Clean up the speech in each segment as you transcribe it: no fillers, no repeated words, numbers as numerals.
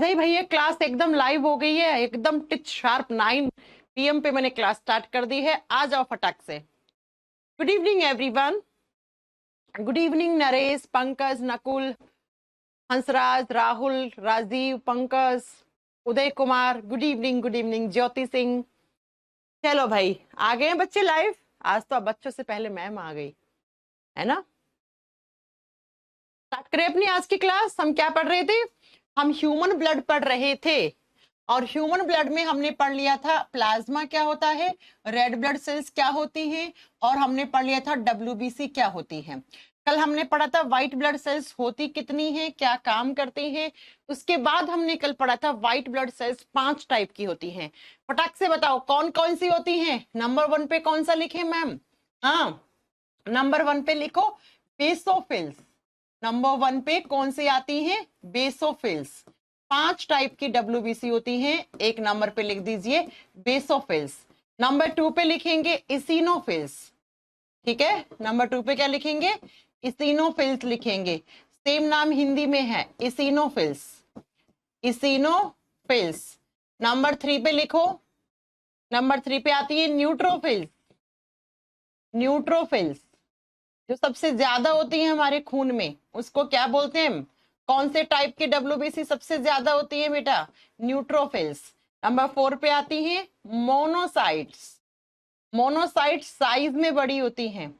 नहीं भैया, क्लास एकदम लाइव हो गई है, एकदम टिच शार्प 9 PM पे मैंने क्लास स्टार्ट कर दी है। आ जाओ फटाक से। Good evening everyone. Good evening Naresh, Pankaj, Nakul, Hansraj, Rahul, Rajiv, Pankaj, Uday Kumar. Good evening, good evening Jyoti Singh. चलो भाई, आ गए हैं बच्चे लाइव। आज तो अब बच्चों से पहले मैम आ गई है ना। स्टार्ट करें अपनी आज की क्लास। हम क्या पढ़ रहे थे? हम ह्यूमन ब्लड पढ़ रहे थे और ह्यूमन ब्लड में हमने पढ़ लिया था प्लाज्मा क्या होता है, रेड ब्लड सेल्स क्या होती हैं, और हमने पढ़ लिया था WBC क्या होती है। कल हमने पढ़ा था व्हाइट ब्लड सेल्स होती कितनी है, क्या काम करती है। उसके बाद हमने कल पढ़ा था व्हाइट ब्लड सेल्स 5 टाइप की होती हैं। फटाक से बताओ कौन कौन सी होती हैं। नंबर 1 पे कौन सा लिखे मैम? हाँ, नंबर 1 पे लिखो बेसोफिल्स। नंबर 1 पे कौन सी आती है? बेसोफिल्स। 5 टाइप की WBC होती हैं। एक नंबर पे लिख दीजिए बेसोफिल्स। नंबर 2 पे लिखेंगे इसिनोफिल्स। ठीक है, नंबर 2 पे क्या लिखेंगे? इसिनोफिल्स लिखेंगे। सेम नाम हिंदी में है, इसिनोफिल्स। इसिनोफिल्स। नंबर 3 पे लिखो, नंबर 3 पे आती है न्यूट्रोफिल्स। न्यूट्रोफिल्स जो सबसे ज्यादा होती है हमारे खून में, उसको क्या बोलते हैं? कौन से टाइप की WBC सबसे ज्यादा होती है बेटा? न्यूट्रोफिल्स। नंबर 4 पे आती है मोनोसाइट्स। मोनोसाइट्स साइज में बड़ी होती हैं,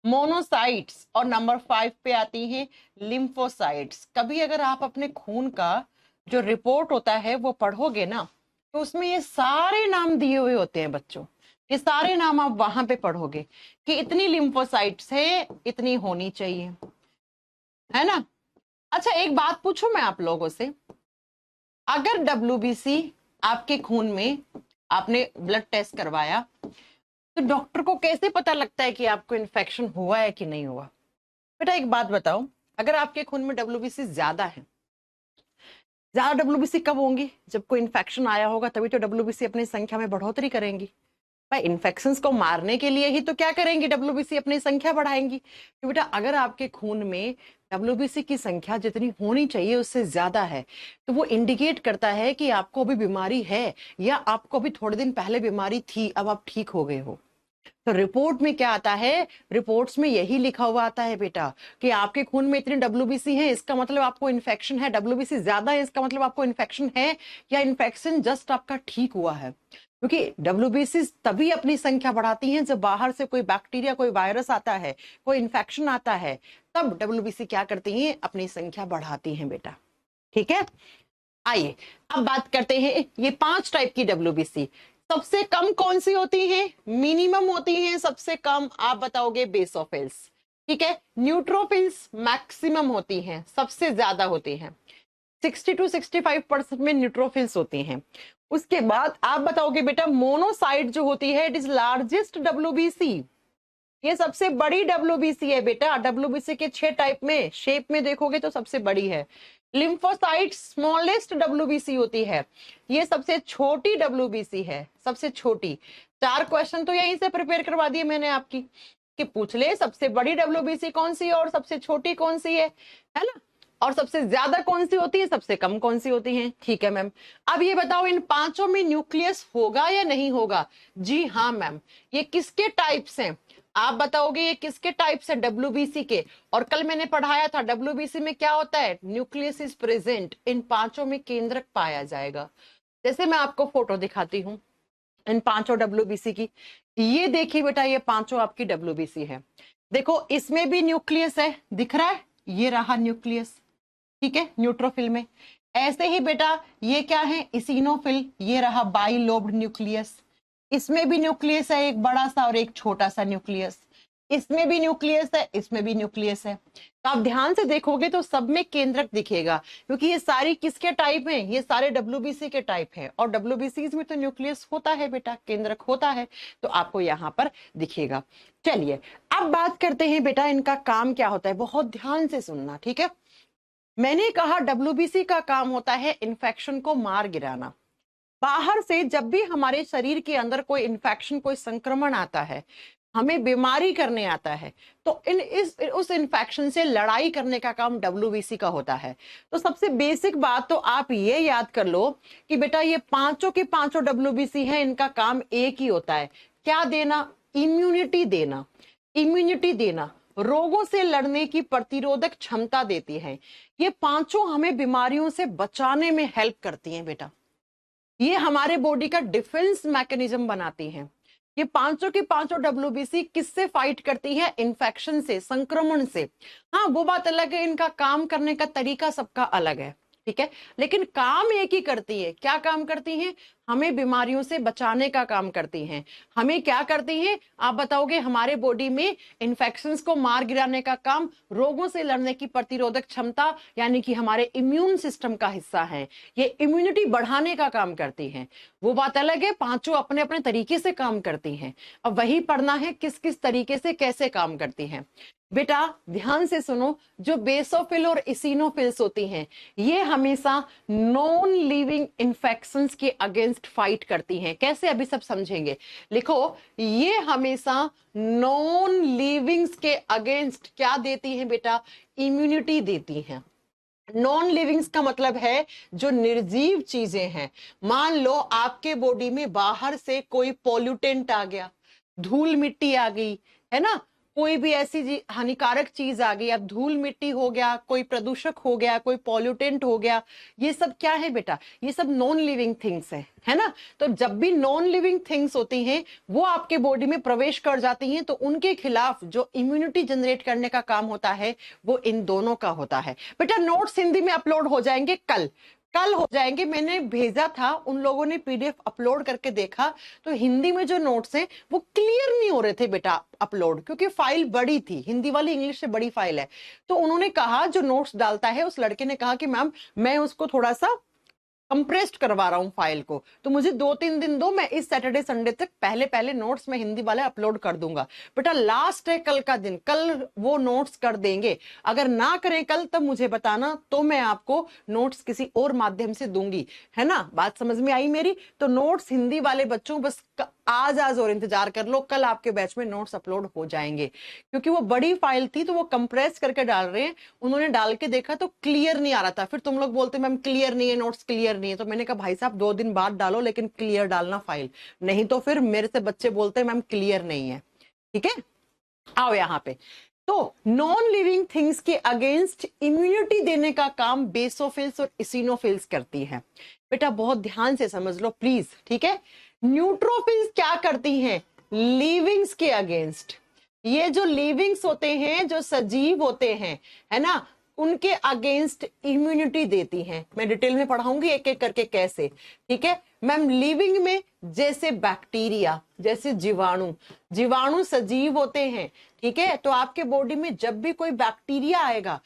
मोनोसाइट्स। और नंबर 5 पे आती है लिम्फोसाइट्स। कभी अगर आप अपने खून का जो रिपोर्ट होता है वो पढ़ोगे ना, तो उसमें ये सारे नाम दिए हुए होते हैं बच्चों। ये सारे नाम आप वहां पे पढ़ोगे कि इतनी लिम्फोसाइट्स है, इतनी होनी चाहिए, है ना। अच्छा, एक बात पूछूं मैं आप लोगों से। अगर WBC आपके खून में, आपने ब्लड टेस्ट करवाया, तो डॉक्टर को कैसे पता लगता है कि आपको इन्फेक्शन हुआ है कि नहीं हुआ? बेटा एक बात बताओ, अगर आपके खून में WBC ज्यादा है, ज्यादा WBC कब होंगी? जब कोई इन्फेक्शन आया होगा, तभी तो WBC अपनी संख्या में बढ़ोतरी करेंगी। भाई इन्फेक्शंस को मारने के लिए ही तो क्या करेंगी? WBC अपनी संख्या बढ़ाएंगी। तो बेटा अगर आपके खून में WBC की संख्या जितनी होनी चाहिए उससे ज्यादा है, तो वो इंडिकेट करता है कि आपको अभी बीमारी है, या आपको अभी थोड़े दिन पहले बीमारी थी, अब आप ठीक हो गए हो। तो रिपोर्ट में क्या आता है? रिपोर्ट्स में यही लिखा हुआ आता है बेटा कि आपके खून में इतने WBC है, इसका मतलब आपको इन्फेक्शन है। WBC ज्यादा है, इसका मतलब आपको इन्फेक्शन है, या इन्फेक्शन जस्ट आपका ठीक हुआ है। क्योंकि WBC तभी अपनी संख्या बढ़ाती हैं जब बाहर से कोई बैक्टीरिया, कोई वायरस आता है, कोई इन्फेक्शन आता है, तब WBC क्या करती हैं? अपनी संख्या बढ़ाती हैं बेटा। ठीक है, आइए अब बात करते हैं ये 5 टाइप की WBC। सबसे कम कौन सी होती है? मिनिमम होती है सबसे कम, आप बताओगे बेसोफिल्स। ठीक है, न्यूट्रोफिल्स मैक्सिमम होती हैं, सबसे ज्यादा होती हैं। 60 to 65% में न्यूट्रोफिल्स होती हैं। उसके बाद आप बताओगे बेटा मोनोसाइट जो होती है, इट इज लार्जेस्ट WBC। ये सबसे बड़ी WBC है बेटा। WBC के 6 टाइप में शेप में देखोगे तो सबसे बड़ी है। लिम्फोसाइट स्मॉलेस्ट WBC होती है, ये सबसे छोटी WBC है, सबसे छोटी। 4 क्वेश्चन तो यहीं से प्रिपेयर करवा दिए मैंने आपकी, कि पूछ ले सबसे बड़ी WBC कौन सी है और सबसे छोटी कौन सी है ना, और सबसे ज्यादा कौन सी होती है, सबसे कम कौन सी होती है। ठीक है मैम, अब ये बताओ इन पांचों में न्यूक्लियस होगा या नहीं होगा? जी हाँ मैम। ये किसके टाइप्स हैं? आप बताओगे ये किसके टाइप से? WBC के। और कल मैंने पढ़ाया था WBC में क्या होता है? न्यूक्लियस इज प्रेजेंट, इन पांचों में केंद्रक पाया जाएगा। जैसे मैं आपको फोटो दिखाती हूँ इन पांचों WBC की। ये देखिए बेटा, ये पांचों आपकी WBC है। देखो इसमें भी न्यूक्लियस है, दिख रहा है? ये रहा न्यूक्लियस, ठीक है, न्यूट्रोफिल में। ऐसे ही बेटा ये क्या है? इसिनोफिल, ये रहा बाइलोब्ड न्यूक्लियस। इसमें भी न्यूक्लियस है, एक बड़ा सा और एक छोटा सा न्यूक्लियस। इसमें भी न्यूक्लियस है, इसमें भी न्यूक्लियस है। तो आप ध्यान से देखोगे तो सब में केंद्रक दिखेगा, क्योंकि ये सारी किसके टाइप हैं? ये सारे WBC के टाइप हैं। और WBC में तो न्यूक्लियस होता है बेटा, केंद्रक होता है, तो आपको यहाँ पर दिखेगा। चलिए अब बात करते हैं बेटा इनका काम क्या होता है। बहुत ध्यान से सुनना, ठीक है। मैंने कहा WBC का काम होता है इन्फेक्शन को मार गिराना। बाहर से जब भी हमारे शरीर के अंदर कोई इन्फेक्शन, कोई संक्रमण आता है, हमें बीमारी करने आता है, तो उस इन्फेक्शन से लड़ाई करने का काम डब्ल्यूबीसी का होता है। तो सबसे बेसिक बात तो आप ये याद कर लो कि बेटा ये पांचों के पांचों डब्ल्यूबीसी हैं, इनका काम एक ही होता है, क्या देना? इम्यूनिटी देना। इम्यूनिटी देना, रोगों से लड़ने की प्रतिरोधक क्षमता देती है। ये पांचों हमें बीमारियों से बचाने में हेल्प करती हैं बेटा। ये हमारे बॉडी का डिफेंस मैकेनिज्म बनाती हैं। ये पांचों की पांचों डब्ल्यूबीसी किससे फाइट करती है? इन्फेक्शन से, संक्रमण से। हाँ, वो बात अलग है, इनका काम करने का तरीका सबका अलग है, ठीक है, लेकिन काम एक ही करती है। क्या काम करती हैं? हमें बीमारियों से बचाने का काम करती हैं। हमें क्या करती हैं आप बताओगे? हमारे बॉडी में इन्फेक्शंस को मार गिराने का काम, रोगों से लड़ने की प्रतिरोधक क्षमता यानी कि हमारे इम्यून सिस्टम का हिस्सा है। ये इम्यूनिटी बढ़ाने का काम करती हैं। वो बात अलग है, पांचों अपने अपने तरीके से काम करती हैं। अब वही पढ़ना है किस किस तरीके से कैसे काम करती हैं। बेटा ध्यान से सुनो, जो बेसोफिल और इसिनोफिल्स होती हैं, ये हमेशा नॉन लिविंग इन्फेक्शंस के अगेंस्ट फाइट करती हैं। कैसे? अभी सब समझेंगे। लिखो, ये हमेशा नॉन लिविंग्स के अगेंस्ट क्या देती हैं बेटा? इम्यूनिटी देती हैं। नॉन लिविंग्स का मतलब है जो निर्जीव चीजें हैं। मान लो आपके बॉडी में बाहर से कोई पॉल्यूटेंट आ गया, धूल मिट्टी आ गई, है ना, कोई भी ऐसी हानिकारक चीज आ गई, अब धूल मिट्टी हो गया, कोई प्रदूषक हो गया, कोई पॉल्यूटेंट हो गया, ये सब क्या है बेटा? ये सब नॉन लिविंग थिंग्स है ना। तो जब भी नॉन लिविंग थिंग्स होती हैं वो आपके बॉडी में प्रवेश कर जाती हैं, तो उनके खिलाफ जो इम्यूनिटी जनरेट करने का काम होता है वो इन दोनों का होता है। बेटा नोट्स हिंदी में अपलोड हो जाएंगे, कल हो जाएंगे। मैंने भेजा था, उन लोगों ने पीडीएफ अपलोड करके देखा तो हिंदी में जो नोट्स हैं वो क्लियर नहीं हो रहे थे बेटा अपलोड, क्योंकि फाइल बड़ी थी, हिंदी वाली इंग्लिश से बड़ी फाइल है। तो उन्होंने कहा, जो नोट्स डालता है उस लड़के ने कहा कि मैम मैं उसको थोड़ा सा कंप्रेस्ड करवा रहा हूँ फाइल को, तो मुझे 2-3 दिन दो, मैं इस सैटरडे संडे तक पहले पहले नोट्स में हिंदी वाले अपलोड कर दूंगा। बेटा लास्ट है कल का दिन, कल वो नोट्स कर देंगे। अगर ना करें कल तब मुझे बताना, तो मैं आपको नोट्स किसी और माध्यम से दूंगी, है ना। बात समझ में आई मेरी? तो नोट्स हिंदी वाले बच्चों बस आज और इंतजार कर लो, कल आपके बैच में नोट्स अपलोड हो जाएंगे। क्योंकि वो बड़ी फाइल थी तो वो कंप्रेस करके डाल रहे हैं, उन्होंने डाल के देखा तो क्लियर नहीं आ रहा था। फिर तुम लोग बोलते मैम क्लियर नहीं है, नोट्स क्लियर नहीं है, तो मैंने कहा भाई साहब 2 दिन बाद डालो, लेकिन क्लियर डालना फाइल, नहीं तो फिर मेरे से बच्चे बोलते मैम क्लियर नहीं है। ठीक है, आओ यहाँ पे। तो नॉन लिविंग थिंग्स के अगेंस्ट इम्यूनिटी देने का काम बेसोफिल्स और इसिनोफिल्स करती है। बेटा बहुत ध्यान से समझ लो प्लीज, ठीक है। न्यूट्रोफिल्स क्या करती हैं? लिविंग्स के अगेंस्ट। ये जो लिविंग्स होते हैं, जो सजीव होते हैं, है ना, उनके अगेंस्ट इम्यूनिटी देती हैं। मैं डिटेल में पढ़ाऊंगी एक एक करके कैसे, ठीक है मैम। लिविंग में जैसे बैक्टीरिया, जैसे जीवाणु सजीव होते हैं, ठीक है। तो आपके बॉडी में जब भी कोई बैक्टीरिया आएगा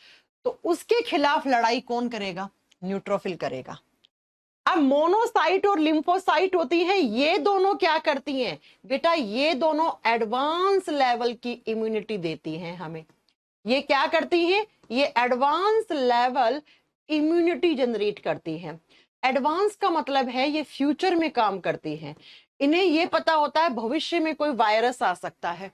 तो उसके खिलाफ लड़ाई कौन करेगा? न्यूट्रोफिल करेगा। अब मोनोसाइट और लिम्फोसाइट होती हैं, ये दोनों क्या करती हैं बेटा? ये दोनों एडवांस लेवल की इम्यूनिटी देती हैं हमें। ये क्या करती हैं? ये एडवांस लेवल इम्यूनिटी जनरेट करती हैं। एडवांस का मतलब है ये फ्यूचर में काम करती हैं। इन्हें ये पता होता है भविष्य में कोई वायरस आ सकता है,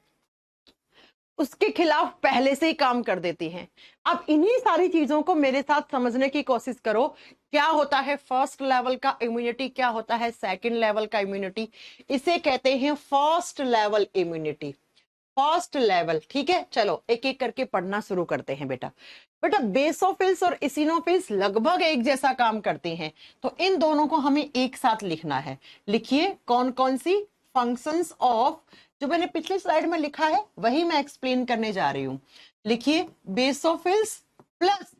उसके खिलाफ पहले से ही काम कर देती हैं। अब इन्हीं सारी चीजों को मेरे साथ समझने की कोशिश करो। क्या होता है फर्स्ट लेवल का इम्यूनिटी, क्या होता है सेकंड लेवल का इम्यूनिटी? इसे कहते हैं first level immunity, first level. ठीक है, चलो एक एक करके पढ़ना शुरू करते हैं बेटा। बेटा बेसोफिल्स और इसिनोफिल्स लगभग एक जैसा काम करती हैं, तो इन दोनों को हमें एक साथ लिखना है। लिखिए कौन कौन सी फंक्शंस ऑफ, जो मैंने पिछले स्लाइड में लिखा है वही मैं एक्सप्लेन करने जा रही हूं। लिखिए बेसोफिल्स प्लस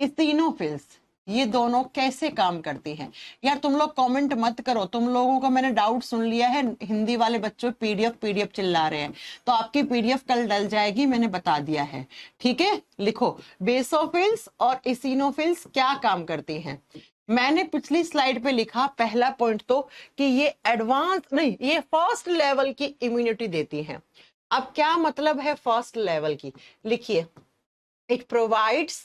इसिनोफिल्स, ये दोनों कैसे काम करती हैं। यार तुम लोग कमेंट मत करो, तुम लोगों का मैंने डाउट सुन लिया है। हिंदी वाले बच्चों पीडीएफ चिल्ला रहे हैं, तो आपकी पीडीएफ कल डल जाएगी, मैंने बता दिया है। ठीक है, लिखो बेसोफिल्स और इसिनोफिल्स क्या काम करती हैं। मैंने पिछली स्लाइड पे लिखा पहला पॉइंट तो कि ये एडवांस नहीं, ये फर्स्ट लेवल की इम्यूनिटी देती हैं। अब क्या मतलब है फर्स्ट लेवल की? लिखिए it provides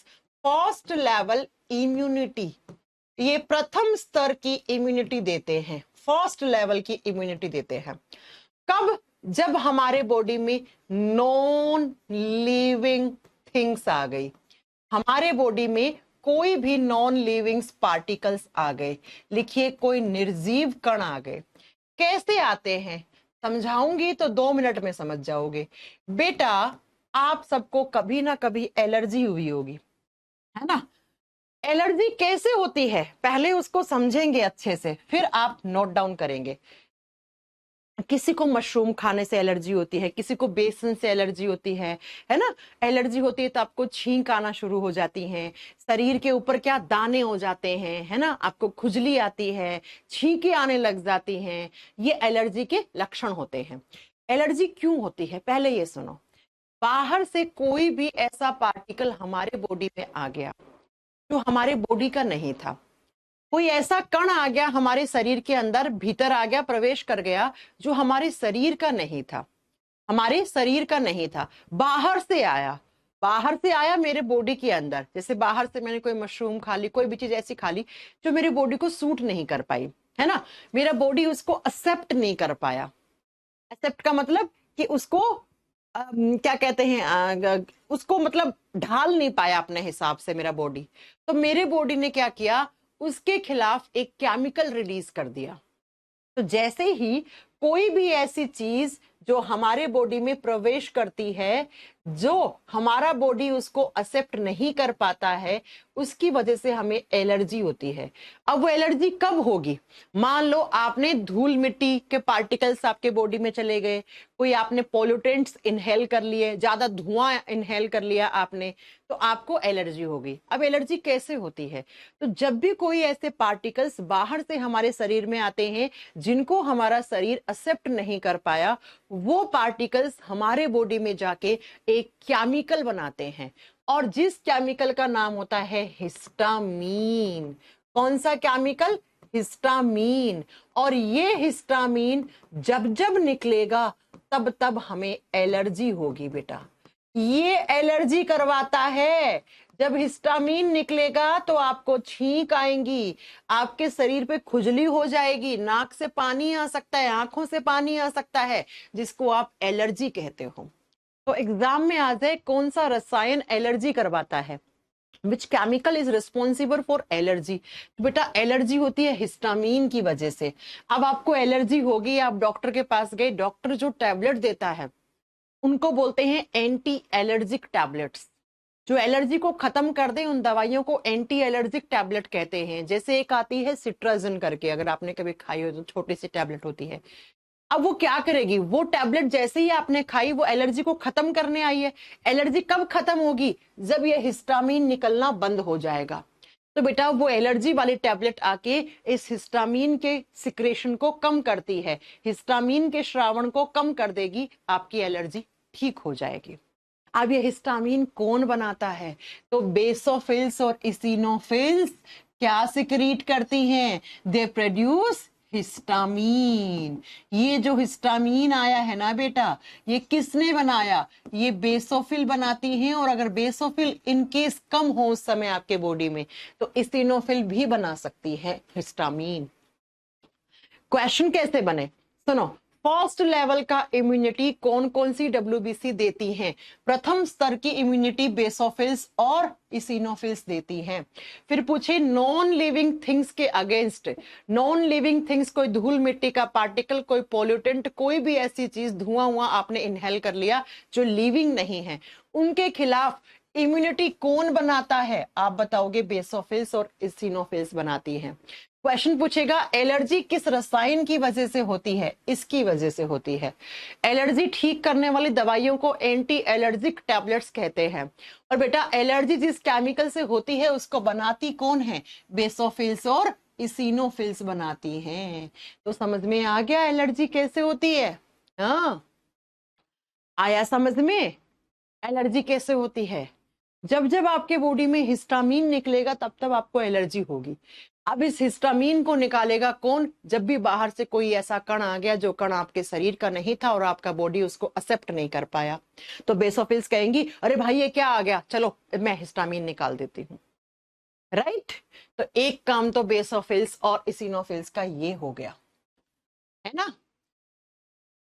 first level immunity, ये प्रथम स्तर की इम्यूनिटी देते हैं, फर्स्ट लेवल की इम्यूनिटी देते हैं। कब? जब हमारे बॉडी में नॉन लिविंग थिंग्स आ गई, हमारे बॉडी में कोई भी नॉन लिविंग पार्टिकल्स आ गए, लिखिए कोई निर्जीव कण आ गए। कैसे आते हैं समझाऊंगी तो 2 मिनट में समझ जाओगे। बेटा आप सबको कभी ना कभी एलर्जी हुई होगी, है ना? एलर्जी कैसे होती है पहले उसको समझेंगे अच्छे से, फिर आप नोट डाउन करेंगे। किसी को मशरूम खाने से एलर्जी होती है, किसी को बेसन से एलर्जी होती है ना? एलर्जी होती है तो आपको छींक आना शुरू हो जाती है, शरीर के ऊपर क्या दाने हो जाते हैं, है ना? आपको खुजली आती है, छींकें आने लग जाती हैं। ये एलर्जी के लक्षण होते हैं। एलर्जी क्यों होती है पहले ये सुनो। बाहर से कोई भी ऐसा पार्टिकल हमारे बॉडी में आ गया जो हमारे बॉडी का नहीं था, कोई ऐसा कण आ गया हमारे शरीर के अंदर, भीतर आ गया, प्रवेश कर गया, जो हमारे शरीर का नहीं था, हमारे शरीर का नहीं था, बाहर से आया, बाहर से आया मेरे बॉडी के अंदर। जैसे बाहर से मैंने कोई मशरूम खा ली, कोई भी चीज ऐसी खा ली जो मेरे बॉडी को सूट नहीं कर पाई, है ना? मेरा बॉडी उसको एक्सेप्ट नहीं कर पाया। एक्सेप्ट का मतलब कि उसको क्या कहते हैं, उसको मतलब ढाल नहीं पाया अपने हिसाब से मेरा बॉडी। तो मेरे बॉडी ने क्या किया, उसके खिलाफ एक केमिकल रिलीज कर दिया। तो जैसे ही कोई भी ऐसी चीज जो हमारे बॉडी में प्रवेश करती है, जो हमारा बॉडी उसको एक्सेप्ट नहीं कर पाता है, उसकी वजह से हमें एलर्जी होती है। अब वो एलर्जी कब होगी? मान लो आपने धूल मिट्टी के पार्टिकल्स आपके बॉडी में चले गए, कोई आपने पॉल्यूटेंट्स इनहेल कर लिए, ज्यादा धुआं इनहेल कर लिया आपने, तो आपको एलर्जी होगी। अब एलर्जी कैसे होती है? तो जब भी कोई ऐसे पार्टिकल्स बाहर से हमारे शरीर में आते हैं जिनको हमारा शरीर एक्सेप्ट नहीं कर पाया, वो पार्टिकल्स हमारे बॉडी में जाके एक केमिकल बनाते हैं, और जिस केमिकल का नाम होता है हिस्टामीन। कौन सा केमिकल? हिस्टामीन। और ये हिस्टामीन जब जब निकलेगा तब तब हमें एलर्जी होगी बेटा। ये एलर्जी करवाता है। जब हिस्टामीन निकलेगा तो आपको छींक आएंगी, आपके शरीर पे खुजली हो जाएगी, नाक से पानी आ सकता है, आंखों से पानी आ सकता है, जिसको आप एलर्जी कहते हो। तो एग्जाम में आ जाए कौन सा रसायन एलर्जी करवाता है, which chemical is responsible for allergy. बेटा एलर्जी होती है हिस्टामीन की वजह से। अब आपको एलर्जी होगी, आप डॉक्टर के पास गए, डॉक्टर जो टैबलेट देता है उनको बोलते हैं एंटी एलर्जिक टैबलेट्स। जो एलर्जी को खत्म कर दे उन दवाइयों को एंटी एलर्जिक टैबलेट कहते हैं। जैसे एक आती है सिट्राजिन करके, अगर आपने कभी खाई हो तो छोटी सी टैबलेट होती है। अब वो क्या करेगी, वो टैबलेट जैसे ही आपने खाई वो एलर्जी को खत्म करने आई है। एलर्जी कब खत्म होगी? जब ये हिस्टामीन निकलना बंद हो जाएगा। तो बेटा वो एलर्जी वाली टैबलेट आके इस हिस्टामीन के सिक्रेशन को कम करती है, हिस्टामीन के श्रावण को कम कर देगी, आपकी एलर्जी ठीक हो जाएगी। अब ये हिस्टामीन कौन बनाता है? तो बेसोफिल्स और इसिनोफिल्स क्या सिक्रीट करती हैं? They produce histamine. ये जो हिस्टामीन आया है ना बेटा, ये किसने बनाया? ये बेसोफिल बनाती हैं। और अगर बेसोफिल इन केस कम हो उस समय आपके बॉडी में, तो इसिनोफिल भी बना सकती है हिस्टामीन। क्वेश्चन कैसे बने सुनो। फर्स्ट लेवल का इम्यूनिटी कौन कौन सी डब्ल्यूबीसी देती हैं? प्रथम स्तर की इम्यूनिटी बेसोफिल्स और इसिनोफिल्स देती हैं। फिर पूछे नॉन लिविंग थिंग्स के अगेंस्ट। नॉन लिविंग थिंग्स कोई धूल मिट्टी का पार्टिकल, कोई पोल्यूटेंट, कोई भी ऐसी चीज, धुआं हुआ आपने इनहेल कर लिया जो लिविंग नहीं है, उनके खिलाफ इम्यूनिटी कौन बनाता है? आप बताओगे बेसोफिल्स और इसिनोफिल्स बनाती हैं। क्वेश्चन पूछेगा एलर्जी किस रसायन की वजह से होती है? इसकी वजह से होती है। एलर्जी ठीक करने वाली दवाइयों को एंटी एलर्जिक टैबलेट्स कहते हैं। और बेटा एलर्जी जिस केमिकल से होती है उसको बनाती कौन है? बेसोफिल्स और इसिनोफिल्स बनाती हैं। तो समझ में आ गया एलर्जी कैसे होती है? हाँ आया समझ में? एलर्जी कैसे होती है? जब जब आपके बॉडी में हिस्टामीन निकलेगा तब तब आपको एलर्जी होगी। अब इस हिस्टामीन को निकालेगा कौन? जब भी बाहर से कोई ऐसा कण आ गया जो कण आपके शरीर का नहीं था और आपका बॉडी उसको एक्सेप्ट नहीं कर पाया, तो बेसोफिल्स कहेंगी अरे भाई ये क्या आ गया, चलो मैं हिस्टामीन निकाल देती हूँ। राइट? तो एक काम तो बेसोफिल्स और इसिनोफिल्स का ये हो गया, है ना?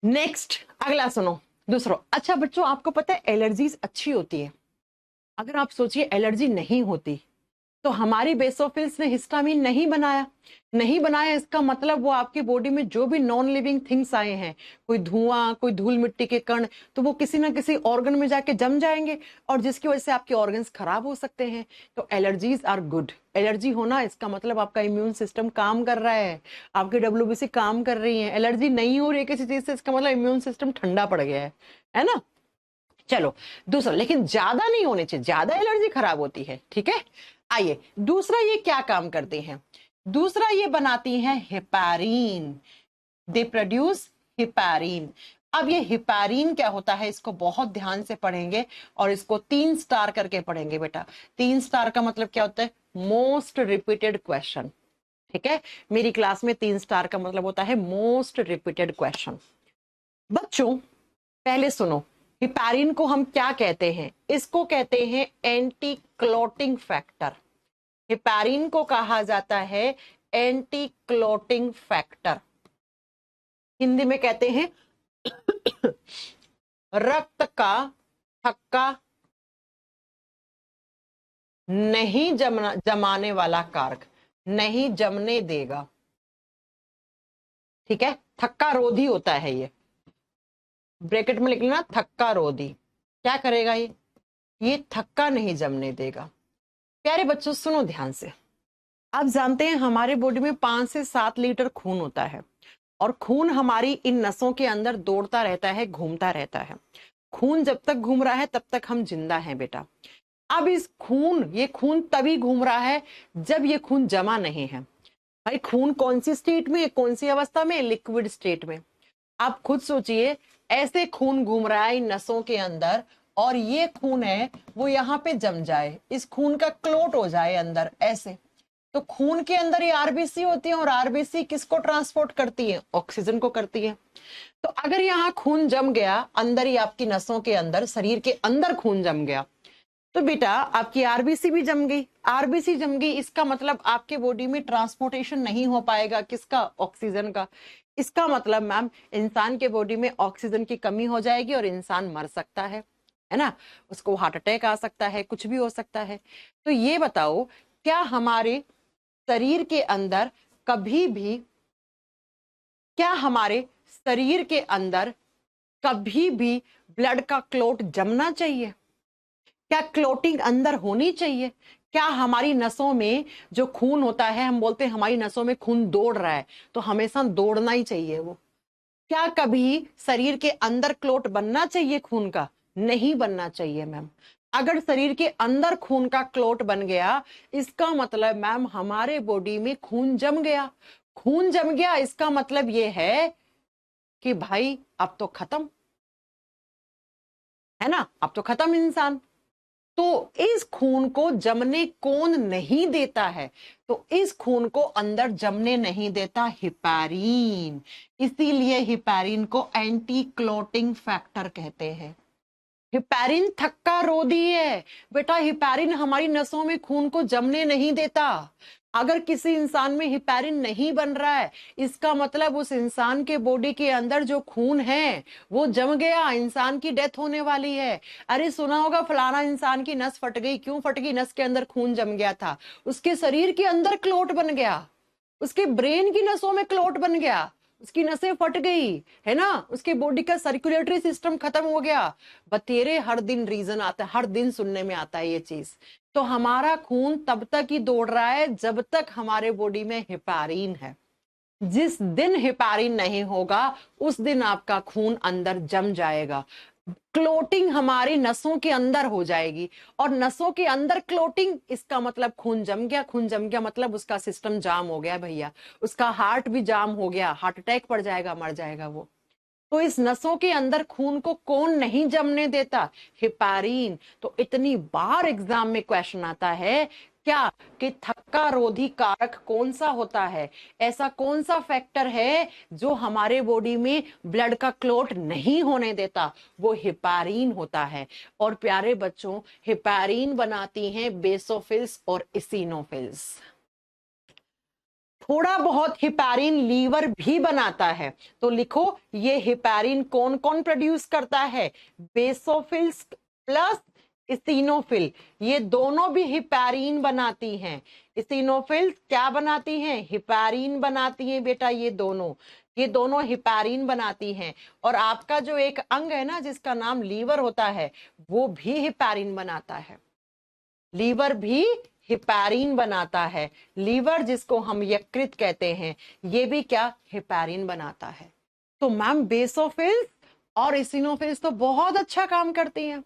नेक्स्ट अगला सुनो, दूसरा। अच्छा बच्चों, आपको पता है एलर्जीज अच्छी होती है। अगर आप सोचिए एलर्जी नहीं होती तो हमारी बेसोफिल्स ने हिस्टामिन नहीं बनाया, इसका मतलब वो आपकी बॉडी में जो भी नॉन लिविंग थिंग्स आए हैं, कोई धुआं, कोई धूल मिट्टी के कण, तो वो किसी ना किसी ऑर्गन में जाके जम जाएंगे और जिसकी वजह से आपके ऑर्गन्स खराब हो सकते हैं। तो एलर्जीज आर गुड। एलर्जी होना इसका मतलब आपका इम्यून सिस्टम काम कर रहा है, आपकी डब्ल्यूबीसी काम कर रही है। एलर्जी नहीं हो रही है किसी चीज से, इसका मतलब इम्यून सिस्टम ठंडा पड़ गया है ना। चलो दूसरा, लेकिन ज्यादा नहीं होने चाहिए, ज्यादा एलर्जी खराब होती है, ठीक है। आइए दूसरा, ये क्या काम करते हैं? दूसरा ये बनाती हैं हेपारिन, दे प्रोड्यूस हिपैरिन। अब ये हिपैरिन क्या होता है, इसको बहुत ध्यान से पढ़ेंगे और इसको 3 स्टार करके पढ़ेंगे बेटा। 3 स्टार का मतलब क्या होता है? मोस्ट रिपीटेड क्वेश्चन, ठीक है। मेरी क्लास में 3 स्टार का मतलब होता है मोस्ट रिपीटेड क्वेश्चन। बच्चों पहले सुनो, हिपैरिन को हम क्या कहते हैं? इसको कहते हैं एंटी क्लॉटिंग फैक्टर। हिपैरिन को कहा जाता है एंटी क्लॉटिंग फैक्टर। हिंदी में कहते हैं रक्त का थक्का नहीं जमाने वाला कारक, नहीं जमने देगा, ठीक है। थक्का रोधी होता है ये, ब्रैकेट में लिख लेना, थक्का रोधी। क्या करेगा ये थक्का नहीं जमने देगा। प्यारे बच्चों सुनो ध्यान से। आप जानते हैं हमारे बॉडी में 5 से 7 लीटर खून होता है और खून हमारी इन नसों के अंदर दौड़ता रहता है, घूमता रहता है। खून जब तक घूम रहा है तब तक हम जिंदा हैं बेटा। अब ये खून तभी घूम रहा है जब ये खून जमा नहीं है। भाई खून कौन सी स्टेट में, कौन सी अवस्था में? लिक्विड स्टेट में। आप खुद सोचिए, ऐसे खून घूम रहा है इन नसों के अंदर और ये खून है वो यहाँ पे जम जाए, इस खून का क्लोट हो जाए अंदर ऐसे। तो खून के अंदर ये आरबीसी होती है और आरबीसी किसको ट्रांसपोर्ट करती है? ऑक्सीजन को करती है। तो अगर यहाँ खून जम गया अंदर ही, आपकी नसों के अंदर, शरीर के अंदर खून जम गया, तो बेटा आपकी आरबीसी भी जम गई। आरबीसी जम गई इसका मतलब आपके बॉडी में ट्रांसपोर्टेशन नहीं हो पाएगा, किसका? ऑक्सीजन का। इसका मतलब मैम इंसान के बॉडी में ऑक्सीजन की कमी हो जाएगी और इंसान मर सकता है ना। उसको हार्ट अटैक आ सकता है, कुछ भी हो सकता है। तो ये बताओ, क्या हमारे शरीर के अंदर कभी भी, क्या हमारे शरीर के अंदर कभी भी ब्लड का क्लॉट जमना चाहिए? क्या क्लॉटिंग अंदर होनी चाहिए? क्या हमारी नसों में जो खून होता है, हम बोलते हैं हमारी नसों में खून दौड़ रहा है, तो हमेशा दौड़ना ही चाहिए वो। क्या कभी शरीर के अंदर क्लॉट बनना चाहिए खून का? नहीं बनना चाहिए मैम। अगर शरीर के अंदर खून का क्लॉट बन गया, इसका मतलब मैम हमारे बॉडी में खून जम गया। खून जम गया इसका मतलब ये है कि भाई अब तो खत्म है ना, अब तो खत्म इंसान। तो इस खून को जमने कौन नहीं देता है? तो इस खून को अंदर जमने नहीं देता हिपैरिन। इसीलिए हिपैरिन को एंटी क्लॉटिंग फैक्टर कहते हैं। हिपैरिन थक्का रोधी है बेटा। हिपैरिन हमारी नसों में खून को जमने नहीं देता। अगर किसी इंसान में हिपैरिन नहीं बन रहा है, इसका मतलब उस इंसान के बॉडी के अंदर जो खून है वो जम गया, इंसान की डेथ होने वाली है। अरे सुना होगा फलाना इंसान की नस फट गई, क्यों फट गई? नस के अंदर खून जम गया था, उसके शरीर के अंदर क्लोट बन गया, उसके ब्रेन की नसों में क्लोट बन गया, उसकी नसें फट गई, है ना, उसके बॉडी का सर्कुलेटरी सिस्टम खत्म हो गया। बतेरे हर दिन रीजन आता है, हर दिन सुनने में आता है ये चीज। तो हमारा खून तब तक ही दौड़ रहा है जब तक हमारे बॉडी में हिपैरिन है। जिस दिन हिपैरिन नहीं होगा उस दिन आपका खून अंदर जम जाएगा, क्लोटिंग हमारी नसों के अंदर हो जाएगी। और नसों के अंदर क्लोटिंग, इसका मतलब खून जम गया। खून जम गया मतलब उसका सिस्टम जाम हो गया भैया, उसका हार्ट भी जाम हो गया, हार्ट अटैक पड़ जाएगा, मर जाएगा वो। तो इस नसों के अंदर खून को कौन नहीं जमने देता? हिपैरिन। तो इतनी बार एग्जाम में क्वेश्चन आता है क्या कि थक्का रोधी कारक कौन सा होता है, ऐसा कौन सा फैक्टर है जो हमारे बॉडी में ब्लड का क्लॉट नहीं होने देता? वो हिपैरिन होता है। और प्यारे बच्चों, हिपैरिन बनाती हैं बेसोफिल्स और इसिनोफिल्स। थोड़ा बहुत हिपैरिन लीवर भी बनाता है। तो लिखो ये हिपैरिन कौन कौन प्रोड्यूस करता है, बेसोफिल्स प्लस इसिनोफिल, ये दोनों भी हिपैरिन बनाती हैं। इसिनोफिल्स क्या बनाती हैं, हिपैरिन बनाती हैं बेटा, ये दोनों हिपैरिन बनाती हैं। और आपका जो एक अंग है ना जिसका नाम लीवर होता है, वो भी हिपैरिन बनाता है, लीवर भी हिपैरिन बनाता है। लीवर जिसको हम यकृत कहते हैं, ये भी क्या, हिपैरिन बनाता है। तो मैम बेसोफिल्स और इसिनोफिल्स तो बहुत अच्छा काम करती हैं,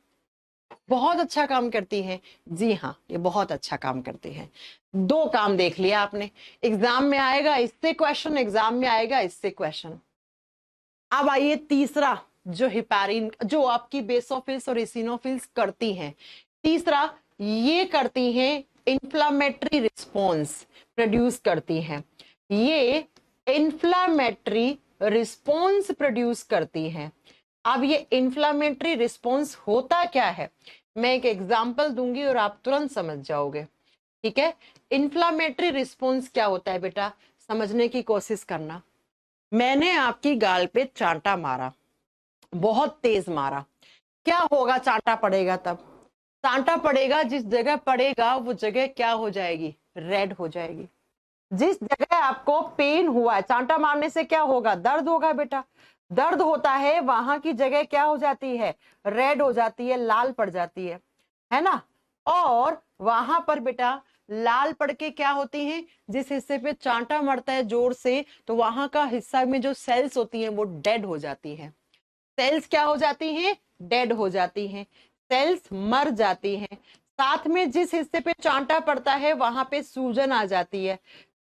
बहुत अच्छा काम करती हैं। जी हाँ, ये बहुत अच्छा काम करती हैं। दो काम देख लिया आपने, एग्जाम में आएगा इससे क्वेश्चन, एग्जाम में आएगा इससे क्वेश्चन। अब आइए तीसरा, जो हिपैरिन, जो आपकी बेसोफिल्स और इसिनोफिल्स करती हैं, तीसरा ये करती हैं इंफ्लामेटरी रिस्पॉन्स प्रोड्यूस करती हैं। ये इंफ्लामेटरी रिस्पॉन्स प्रोड्यूस करती हैं। अब ये इंफ्लामेटरी रिस्पॉन्स होता क्या है, मैं एक एग्जांपल दूंगी और आप तुरंत समझ जाओगे। ठीक है, इंफ्लामेटरी रिस्पॉन्स क्या होता है बेटा, समझने की कोशिश करना। मैंने आपकी गाल पे चांटा मारा, बहुत तेज मारा, क्या होगा, चांटा पड़ेगा तब, चांटा पड़ेगा, जिस जगह पड़ेगा वो जगह क्या हो जाएगी, रेड हो जाएगी। जिस जगह आपको पेन हुआ है, चांटा मारने से क्या होगा, दर्द होगा बेटा, दर्द होता है, वहां की जगह क्या हो जाती है, रेड हो जाती है, लाल पड़ जाती है ना। और वहां पर बेटा लाल पड़ के क्या होती हैं, जिस हिस्से पे चांटा मरता है जोर से, तो वहां का हिस्सा में जो सेल्स होती हैं वो डेड हो जाती हैं। सेल्स क्या हो जाती हैं, डेड हो जाती हैं, सेल्स मर जाती हैं। साथ में जिस हिस्से पे चांटा पड़ता है वहां पे सूजन आ जाती है,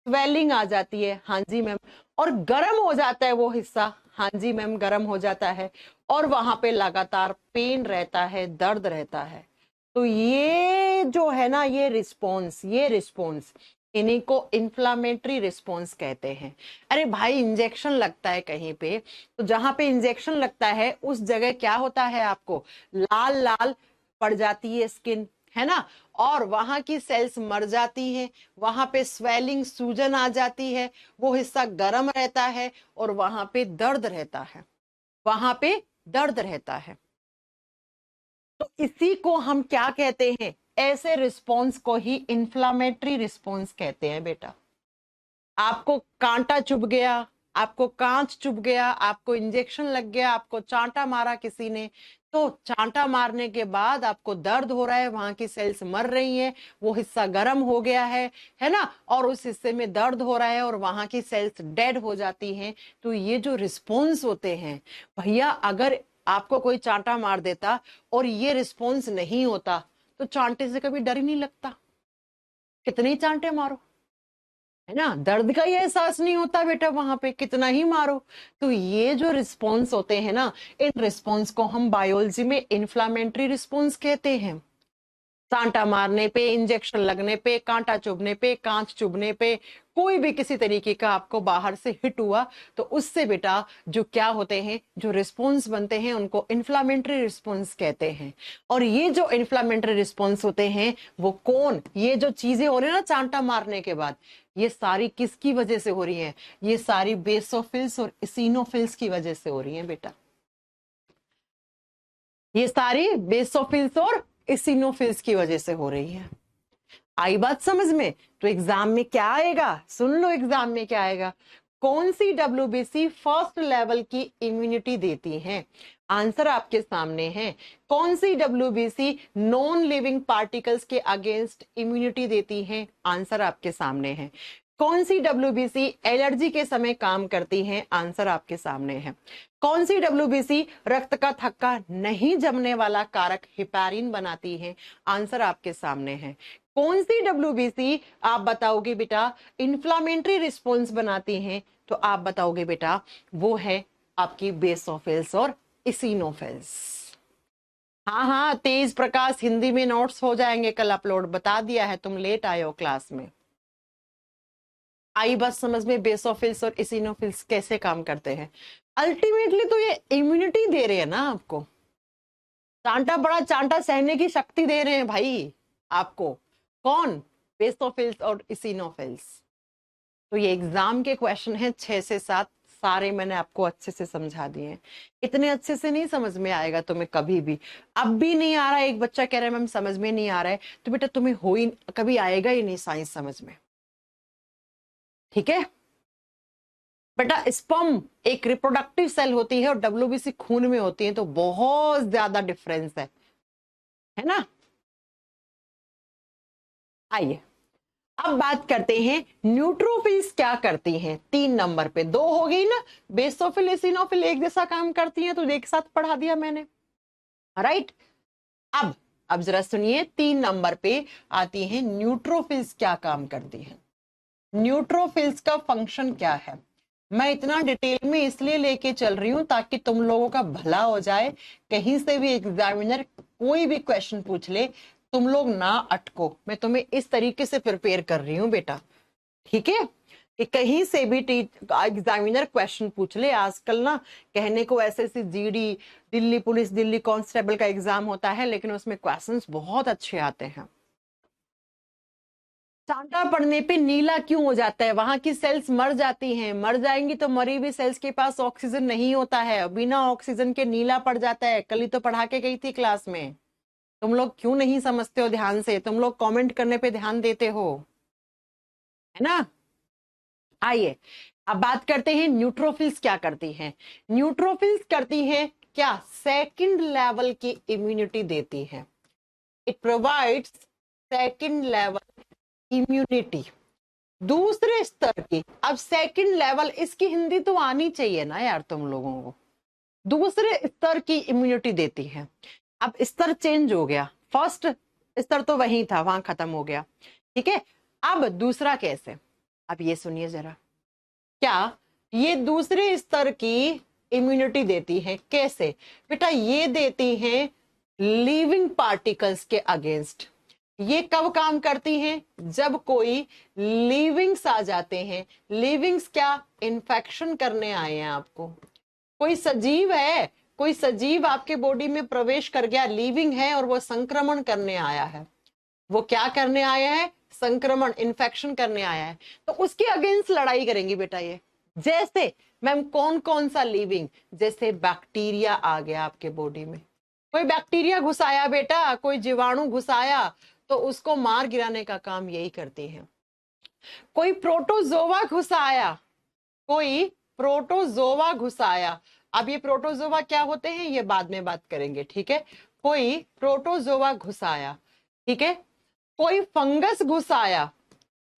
स्वेलिंग आ जाती है, हाँ जी मैम, और गर्म हो जाता है वो हिस्सा, हाँ जी मैम गर्म हो जाता है, और वहां पे लगातार पेन रहता है, दर्द रहता है। तो ये जो है ना, ये रिस्पॉन्स इन्हीं को इन्फ्लामेटरी रिस्पॉन्स कहते हैं। अरे भाई इंजेक्शन लगता है कहीं पे, तो जहां पे इंजेक्शन लगता है उस जगह क्या होता है, आपको लाल लाल पड़ जाती है स्किन, है ना, और वहां की सेल्स मर जाती हैं, वहां पे स्वेलिंग सूजन आ जाती है, वो हिस्सा गर्म रहता है और वहां पे दर्द रहता है, वहां पे दर्द रहता है। तो इसी को हम क्या कहते हैं, ऐसे रिस्पॉन्स को ही इन्फ्लामेटरी रिस्पॉन्स कहते हैं बेटा। आपको कांटा चुभ गया, आपको कांच चुभ गया, आपको इंजेक्शन लग गया, आपको चांटा मारा किसी ने, तो चांटा मारने के बाद आपको दर्द हो रहा है, वहां की सेल्स मर रही हैं, वो हिस्सा गर्म हो गया है ना, और उस हिस्से में दर्द हो रहा है और वहां की सेल्स डेड हो जाती हैं। तो ये जो रिस्पॉन्स होते हैं भैया, अगर आपको कोई चांटा मार देता और ये रिस्पॉन्स नहीं होता तो चांटे से कभी डर ही नहीं लगता, कितने ही चांटे मारो, है ना, दर्द का ही एहसास नहीं होता बेटा, वहां पे कितना ही मारो। तो ये जो रिस्पॉन्स होते हैं ना, इन रिस्पॉन्स को हम बायोलॉजी में इन्फ्लामेटरी रिस्पॉन्स कहते हैं। सांटा मारने पे, इंजेक्शन लगने पे, कांटा चुभने पे, कांच चुभने पे, कोई भी किसी तरीके का आपको बाहर से हिट हुआ, तो उससे बेटा जो क्या होते हैं, जो रिस्पॉन्स बनते हैं, उनको इन्फ्लामेटरी रिस्पॉन्स कहते हैं। और ये जो इन्फ्लामेटरी रिस्पॉन्स होते हैं, वो कौन, ये जो चीजें हो रही है ना चांटा मारने के बाद, ये सारी किसकी वजह से हो रही है, ये सारी बेसोफिल्स और इसिनोफिल्स की वजह से हो रही है बेटा, ये सारी बेसोफिल्स और इसिनोफिल्स की वजह से हो रही है। आई बात समझ में। तो एग्जाम में क्या आएगा, सुन लो एग्जाम में क्या आएगा, कौन सी डब्ल्यूबीसी फर्स्ट लेवल की इम्यूनिटी देती है, आंसर आपके सामने है। कौन सी डब्ल्यूबीसी नॉन लिविंग पार्टिकल्स के अगेंस्ट इम्यूनिटी देती है, आंसर आपके सामने है। कौन सी डब्ल्यूबीसी एलर्जी के समय काम करती है, आंसर आपके सामने है। कौन सी डब्ल्यूबीसी रक्त का थक्का नहीं जमने वाला कारक हिपैरिन बनाती है, आंसर आपके सामने है। कौन सी डब्ल्यूबीसी आप बताओगे बेटा इन्फ्लामेटरी रिस्पॉन्स बनाती हैं, तो आप बताओगे बेटा वो है आपकी बेसोफिल्स और इसिनोफिल्स। हाँ हाँ, तेज प्रकाश हिंदी में नोट्स हो जाएंगे कल अपलोड, बता दिया है, तुम लेट आए हो क्लास में। आई बस समझ में, बेसोफिल्स और इसिनोफिल्स कैसे काम करते हैं। अल्टीमेटली तो ये इम्यूनिटी दे रहे हैं ना आपको, चांटा बड़ा चांटा सहने की शक्ति दे रहे हैं भाई आपको, कौन, बेसोफिल्स और इसिनोफिल्स। तो ये एग्जाम के क्वेश्चन है 6 से 7, सारे मैंने आपको अच्छे से समझा दिए हैं। इतने अच्छे से नहीं समझ में आएगा तुम्हें कभी भी, अब भी नहीं आ रहा है, एक बच्चा कह रहा है मैम समझ में नहीं आ रहा है, तो बेटा तुम्हें हो ही कभी आएगा ही नहीं साइंस समझ में, ठीक है बेटा। स्पर्म एक रिप्रोडक्टिव सेल होती है और डब्ल्यूबीसी खून में होती है, तो बहुत ज्यादा डिफरेंस है ना। आइए अब बात करते हैं न्यूट्रोफिल्स क्या करती हैं। 3 नंबर पे 2 हो गई ना, बेसोफिल एसिनोफिल एक जैसा काम करती हैं, तो एक साथ पढ़ा दिया मैंने, राइट। अब जरा सुनिए, 3 नंबर पे आती है न्यूट्रोफिल्स क्या काम करती है। न्यूट्रोफिल्स का फंक्शन क्या है, मैं इतना डिटेल में इसलिए लेके चल रही हूं ताकि तुम लोगों का भला हो जाए, कहीं से भी एग्जामिनर कोई भी क्वेश्चन पूछ ले तुम लोग ना अटको। मैं तुम्हें इस तरीके से प्रिपेयर कर रही हूं बेटा, ठीक है, कि कहीं से भी एग्जामिनर क्वेश्चन पूछ ले। आजकल ना कहने को SSC GD, Delhi police, Delhi constable का एग्जाम होता है, लेकिन उसमें क्वेश्चंस बहुत अच्छे आते हैं। चांटा पड़ने पे नीला क्यों हो जाता है, वहां की सेल्स मर जाती हैं, मर जाएंगी तो मरी हुई सेल्स के पास ऑक्सीजन नहीं होता है, बिना ऑक्सीजन के नीला पड़ जाता है। कल ही तो पढ़ा के गई थी क्लास में, तुम लोग क्यों नहीं समझते हो ध्यान से, तुम लोग कमेंट करने पे ध्यान देते हो, है ना। आइए अब बात करते हैं न्यूट्रोफिल्स क्या करती हैं। न्यूट्रोफिल्स करती हैं क्या, सेकंड लेवल की इम्यूनिटी देती है। It provides second level immunity, दूसरे स्तर की। अब सेकंड लेवल, इसकी हिंदी तो आनी चाहिए ना यार तुम लोगों को। दूसरे स्तर की इम्यूनिटी देती है। अब स्तर चेंज हो गया, फर्स्ट स्तर तो वही था, वहां खत्म हो गया, ठीक है। अब दूसरा कैसे, अब ये सुनिए जरा, क्या ये दूसरे स्तर की इम्यूनिटी देती है, कैसे बेटा, ये देती है लिविंग पार्टिकल्स के अगेंस्ट। ये कब काम करती हैं, जब कोई लिविंग्स आ जाते हैं। लिविंग्स क्या, इन्फेक्शन करने आए हैं आपको, कोई सजीव है, कोई सजीव आपके बॉडी में प्रवेश कर गया, लिविंग है और वो संक्रमण करने आया है। वो क्या करने आया है, संक्रमण, इन्फेक्शन करने आया है, तो उसके अगेंस्ट लड़ाई करेंगी बेटा ये। जैसे मैम कौन कौन सा लिविंग, जैसे बैक्टीरिया आ गया आपके बॉडी में, कोई बैक्टीरिया घुसाया बेटा, कोई जीवाणु घुसाया, तो उसको मार गिराने का काम यही करती है। कोई प्रोटोजोवा घुसाया, कोई प्रोटोजोवा घुसाया। अब ये प्रोटोजोवा क्या होते हैं ये बाद में बात करेंगे, ठीक है। कोई प्रोटोजोवा घुसाया, ठीक है। कोई फंगस घुसाया,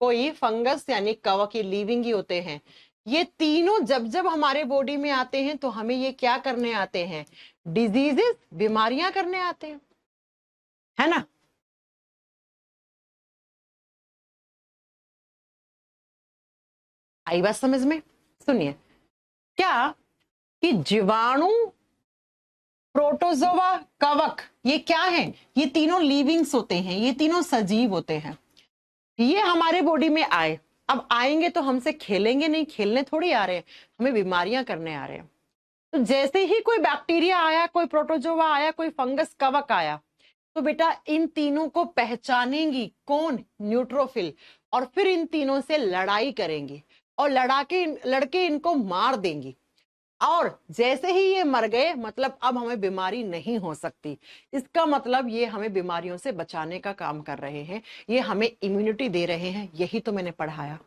कोई फंगस यानी कवक की लिविंग ही होते हैं। ये तीनों जब जब हमारे बॉडी में आते हैं तो हमें ये क्या करने आते हैं, डिजीजेस, बीमारियां करने आते हैं, है ना। आई बात समझ में, सुनिए, क्या कि जीवाणु, प्रोटोजोआ, कवक, ये क्या है, ये तीनों लिविंग्स होते हैं, ये तीनों सजीव होते हैं। ये हमारे बॉडी में आए, अब आएंगे तो हमसे खेलेंगे नहीं, खेलने थोड़ी आ रहे हैं, हमें बीमारियां करने आ रहे हैं। तो जैसे ही कोई बैक्टीरिया आया, कोई प्रोटोजोआ आया, कोई फंगस, कवक आया, तो बेटा इन तीनों को पहचानेंगी कौन, न्यूट्रोफिल, और फिर इन तीनों से लड़ाई करेंगी और लड़के इनको मार देंगी। और जैसे ही ये मर गए, मतलब अब हमें बीमारी नहीं हो सकती, इसका मतलब ये हमें बीमारियों से बचाने का काम कर रहे हैं, ये हमें इम्यूनिटी दे रहे हैं, यही तो मैंने पढ़ाया।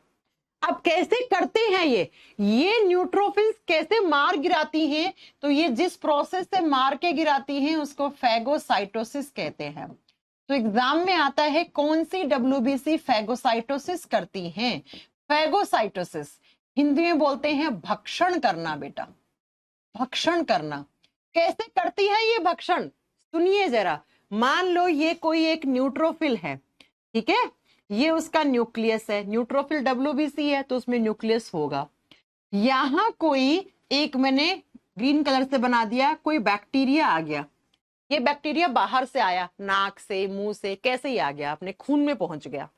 अब कैसे करते हैं ये न्यूट्रोफिल्स कैसे मार गिराती हैं, तो ये जिस प्रोसेस से मार के गिराती हैं उसको फैगोसाइटोसिस कहते हैं। तो एग्जाम में आता है कौन सी डब्ल्यूबीसी फैगोसाइटोसिस करती हैं। फैगोसाइटोसिस हिंदी में बोलते हैं भक्षण करना बेटा, भक्षण करना। कैसे करती है ये भक्षण, सुनिए जरा। मान लो ये कोई एक न्यूट्रोफिल है, ठीक है, ये उसका न्यूक्लियस है, न्यूट्रोफिल डब्ल्यूबीसी है तो उसमें न्यूक्लियस होगा। यहां कोई एक मैंने ग्रीन कलर से बना दिया, कोई बैक्टीरिया आ गया, ये बैक्टीरिया बाहर से आया, नाक से, मुंह से, कैसे ही आ गया, अपने खून में पहुंच गया,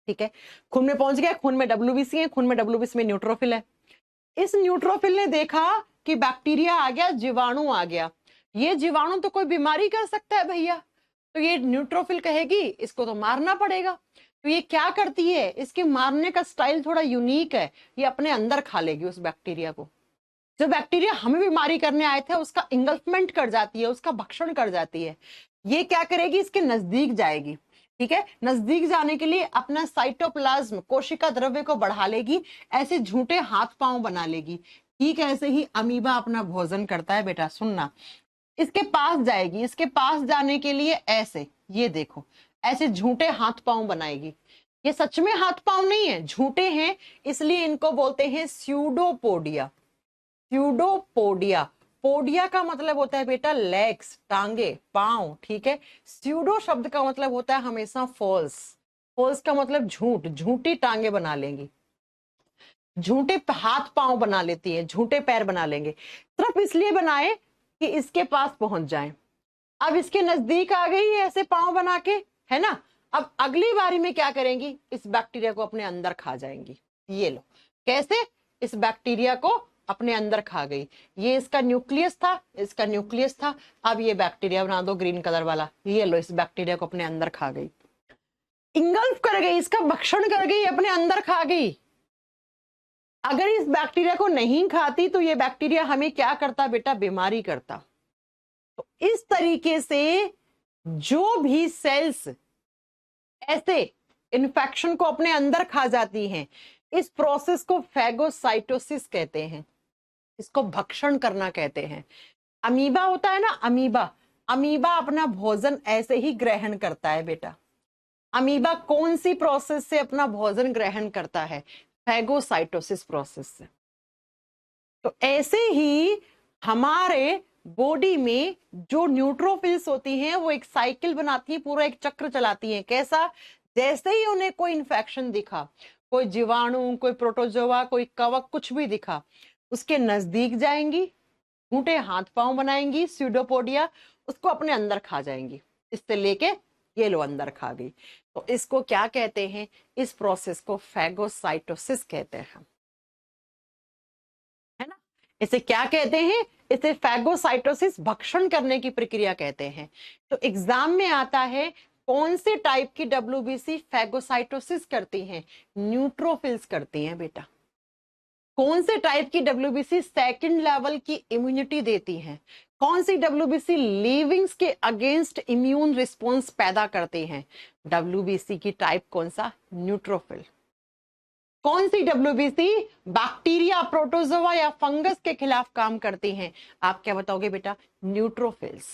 ठीक है, खून में पहुंच गया, खून में डब्ल्यूबीसी है, खून में डब्ल्यूबीसी में न्यूट्रोफिल है। इस न्यूट्रोफिल ने देखा कि बैक्टीरिया आ गया, जीवाणु आ गया, ये जीवाणु तो कोई बीमारी कर सकता है भैया, तो ये न्यूट्रोफिल कहेगी इसको तो मारना पड़ेगा। तो ये क्या करती है, इसके मारने का स्टाइल थोड़ा यूनिक है, ये अपने अंदर खा लेगी उस बैक्टीरिया को। जो बैक्टीरिया हमें बीमारी करने आए थे उसका इंगल्फमेंट कर जाती है, उसका भक्षण कर जाती है। ये क्या करेगी, इसके नजदीक जाएगी, ठीक है। नजदीक जाने के लिए अपना साइटोप्लाज्म कोशिका द्रव्य को बढ़ा लेगी, ऐसे झूठे हाथ पांव बना लेगी। ठीक ऐसे ही अमीबा अपना भोजन करता है बेटा, सुनना। इसके पास जाएगी, इसके पास जाने के लिए ऐसे, ये देखो, ऐसे झूठे हाथ पांव बनाएगी। ये सच में हाथ पांव नहीं है, झूठे हैं, इसलिए इनको बोलते हैं स्यूडोपोडिया। स्यूडोपोडिया, पोडिया का मतलब होता है बेटा लेग्स, टांगे, पांव, ठीक है। स्यूडो शब्द का मतलब होता है हमेशा फॉल्स। फॉल्स का मतलब झूठ, झूठी टांगे बना लेंगी, झूठे हाथ पांव बना लेती है, झूठे पैर बना लेंगे, सिर्फ इसलिए बनाए कि इसके पास पहुंच जाए। अब इसके नजदीक आ गई है ऐसे पांव बना के, है ना। अब अगली बारी में क्या करेंगी, इस बैक्टीरिया को अपने अंदर खा जाएंगी। ये लो, कैसे, इस बैक्टीरिया को अपने अंदर खा गई। ये इसका न्यूक्लियस था, इसका न्यूक्लियस था। अब ये बैक्टीरिया बना दो ग्रीन कलर वाला, ये लो, इस बैक्टीरिया को अपने अंदर खा गई, इंगल्फ कर गई, इसका भक्षण कर गई, अपने अंदर खा गई। अगर इस बैक्टीरिया को नहीं खाती तो ये बैक्टीरिया हमें क्या करता बेटा, बीमारी करता। तो इस तरीके से जो भी सेल्स ऐसे इन्फेक्शन को अपने अंदर खा जाती हैं, इस प्रोसेस को फैगोसाइटोसिस कहते हैं, इसको भक्षण करना कहते हैं। अमीबा होता है ना, अमीबा, अमीबा अपना भोजन ऐसे ही ग्रहण करता है बेटा। अमीबा कौन सी प्रोसेस से अपना भोजन ग्रहण करता है, फैगोसाइटोसिस प्रोसेस से। तो ऐसे ही हमारे बॉडी में जो न्यूट्रोफिल्स होती हैं वो एक साइकिल बनाती हैं, पूरा एक चक्र चलाती हैं। कैसा, जैसे ही उन्हें कोई इंफेक्शन दिखा, कोई जीवाणु, कोई प्रोटोजोआ, कोई कवक, कुछ भी दिखा, उसके नजदीक जाएंगी, झूठे हाथ पांव बनाएंगी, स्यूडोपोडिया, उसको अपने अंदर खा जाएंगी। इससे लेके ये लो अंदर खा गई। तो इसको क्या कहते हैं, इस प्रोसेस को फैगोसाइटोसिस कहते हैं, है ना। इसे क्या कहते हैं, इसे फैगोसाइटोसिस, भक्षण करने की प्रक्रिया कहते हैं। तो एग्जाम में आता है कौन से टाइप की डब्ल्यूबीसी फैगोसाइटोसिस करती हैं, न्यूट्रोफिल्स करती हैं बेटा। कौन से टाइप की डब्ल्यूबीसी सेकंड लेवल की इम्यूनिटी देती हैं, कौन सी डब्ल्यूबीसी लिविंग्स के अगेंस्ट इम्यून रिस्पॉन्स पैदा करते हैं। डब्ल्यूबीसी की टाइप कौन सा, न्यूट्रोफिल। कौन सी डब्ल्यूबीसी बैक्टीरिया, प्रोटोजोआ या फंगस के खिलाफ काम करती हैं, आप क्या बताओगे बेटा, न्यूट्रोफिल्स।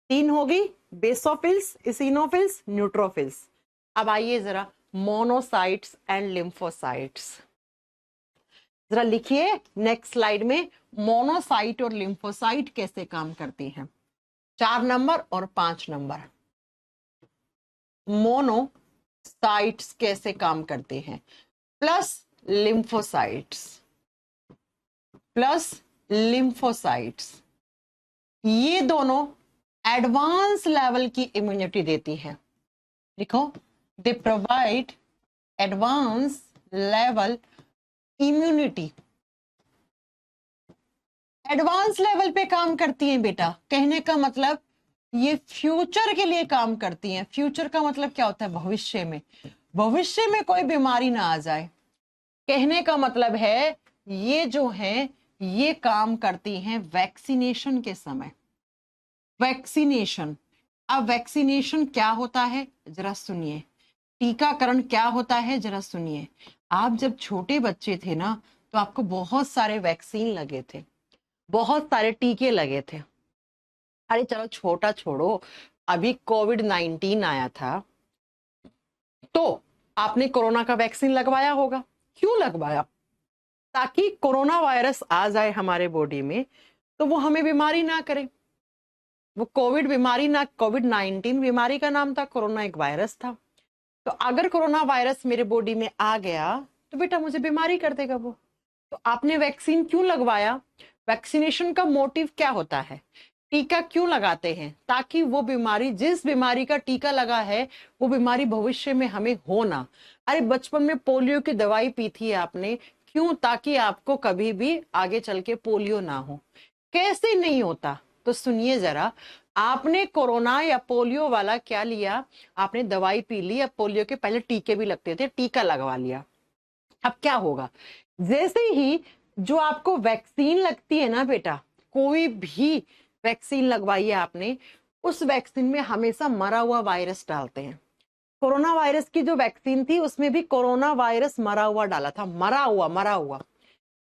तीन होगी, बेसोफिल्स, इसिनोफिल्स, न्यूट्रोफिल्स। अब आइए जरा मोनोसाइट्स एंड लिम्फोसाइट्स, जरा लिखिए नेक्स्ट स्लाइड में मोनोसाइट और लिम्फोसाइट कैसे काम करती हैं। 4 नंबर और 5 नंबर, मोनोसाइट्स कैसे काम करते हैं, प्लस लिम्फोसाइट्स, प्लस लिम्फोसाइट्स, ये दोनों एडवांस लेवल की इम्यूनिटी देती है। लिखो, they provide advance level immunity, advance level पे काम करती हैं बेटा। कहने का मतलब ये फ्यूचर के लिए काम करती हैं। फ्यूचर का मतलब क्या होता है, भविष्य में, भविष्य में कोई बीमारी ना आ जाए। कहने का मतलब है ये जो है ये काम करती हैं वैक्सीनेशन के समय। वैक्सीनेशन, अब वैक्सीनेशन क्या होता है जरा सुनिए, टीकाकरण क्या होता है जरा सुनिए। आप जब छोटे बच्चे थे ना तो आपको बहुत सारे वैक्सीन लगे थे, बहुत सारे टीके लगे थे। अरे चलो छोटा छोड़ो, अभी कोविड-19 आया था तो आपने कोरोना का वैक्सीन लगवाया होगा। क्यों लगवाया, ताकि कोरोना वायरस आ जाए हमारे बॉडी में तो वो हमें बीमारी ना करे। वो कोविड बीमारी ना, कोविड-19 बीमारी का नाम था, कोरोना एक वायरस था। तो अगर कोरोना वायरस मेरे बॉडी में आ गया तो बेटा मुझे बीमारी कर देगा वो। तो आपने वैक्सीन क्यों लगवाया, वैक्सीनेशन का मोटिव क्या होता है, टीका क्यों लगाते हैं, ताकि वो बीमारी, जिस बीमारी का टीका लगा है वो बीमारी भविष्य में हमें हो ना। अरे बचपन में पोलियो की दवाई पी थी आपने, क्यों, ताकि आपको कभी भी आगे चल के पोलियो ना हो। कैसे नहीं होता, तो सुनिए जरा, आपने कोरोना या पोलियो वाला क्या लिया, आपने दवाई पी ली, अब पोलियो के पहले टीके भी लगते थे, टीका लगवा लिया। अब क्या होगा, जैसे ही जो आपको वैक्सीन लगती है ना बेटा, कोई भी वैक्सीन लगवाई है आपने, उस वैक्सीन में हमेशा मरा हुआ वायरस डालते हैं। कोरोना वायरस की जो वैक्सीन थी उसमें भी कोरोना वायरस मरा हुआ डाला था, मरा हुआ।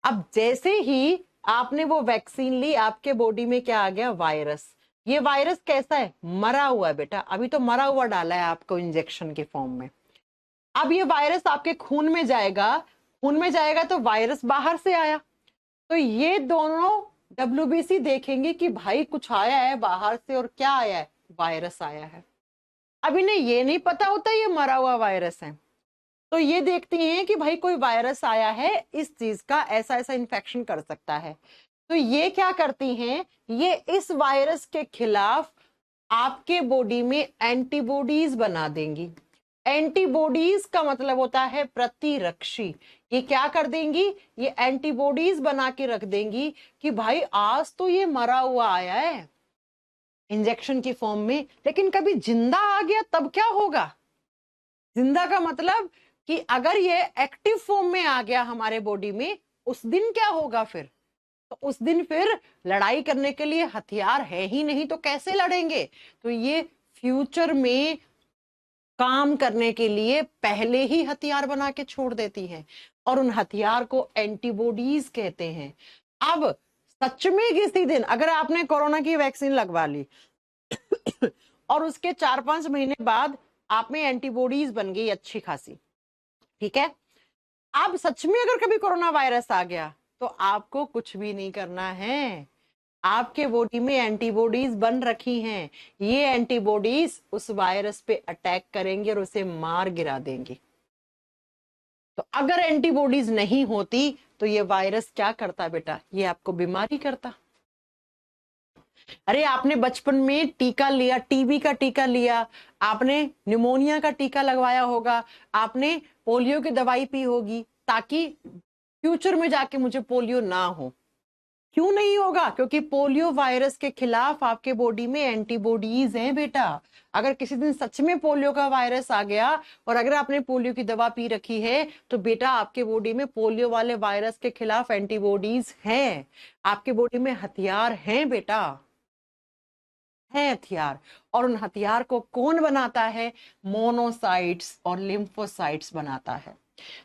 अब जैसे ही आपने वो वैक्सीन ली, आपके बॉडी में क्या आ गया, वायरस। ये वायरस कैसा है, मरा हुआ है बेटा, अभी तो मरा हुआ डाला है आपको इंजेक्शन के फॉर्म में। अब ये वायरस आपके खून में जाएगा, खून में जाएगा तो वायरस बाहर से आया, तो ये दोनों डब्ल्यूबीसी देखेंगे कि भाई कुछ आया है बाहर से, और क्या आया है, वायरस आया है। अब इन्हें ये नहीं पता होता ये मरा हुआ वायरस है, तो ये देखती हैं कि भाई कोई वायरस आया है, इस चीज का ऐसा ऐसा इन्फेक्शन कर सकता है, तो ये क्या करती हैं, ये इस वायरस के खिलाफ आपके बॉडी में एंटीबॉडीज बना देंगी। एंटीबॉडीज का मतलब होता है प्रतिरक्षी। ये क्या कर देंगी, ये एंटीबॉडीज बना के रख देंगी कि भाई आज तो ये मरा हुआ आया है इंजेक्शन की फॉर्म में, लेकिन कभी जिंदा आ गया तब क्या होगा। जिंदा का मतलब कि अगर ये एक्टिव फॉर्म में आ गया हमारे बॉडी में, उस दिन क्या होगा फिर, तो उस दिन फिर लड़ाई करने के लिए हथियार है ही नहीं, तो कैसे लड़ेंगे। तो ये फ्यूचर में काम करने के लिए पहले ही हथियार बना के छोड़ देती हैं, और उन हथियार को एंटीबॉडीज कहते हैं। अब सच में किसी दिन अगर आपने कोरोना की वैक्सीन लगवा ली और उसके 4-5 महीने बाद आप में एंटीबॉडीज बन गई अच्छी खासी, ठीक है, अब सच में अगर कभी कोरोना वायरस आ गया तो आपको कुछ भी नहीं करना है, आपके बॉडी में एंटीबॉडीज बन रखी हैं, ये एंटीबॉडीज उस वायरस पे अटैक करेंगे और उसे मार गिरा देंगे। तो अगर एंटीबॉडीज नहीं होती तो ये वायरस क्या करता बेटा, ये आपको बीमारी करता। अरे आपने बचपन में टीका लिया, टीबी का टीका लिया, आपने न्यूमोनिया का टीका लगवाया होगा, आपने पोलियो की दवाई पी होगी ताकि फ्यूचर में जाके मुझे पोलियो ना हो। क्यों नहीं होगा, क्योंकि पोलियो वायरस के खिलाफ आपके बॉडी में एंटीबॉडीज हैं बेटा। अगर किसी दिन सच में पोलियो का वायरस आ गया और अगर आपने पोलियो की दवा पी रखी है तो बेटा आपके बॉडी में पोलियो वाले वायरस के खिलाफ एंटीबॉडीज हैं, आपके बॉडी में हथियार हैं बेटा, है हथियार। और उन हथियार को कौन बनाता है, मोनोसाइट्स और लिम्फोसाइट्स बनाता है।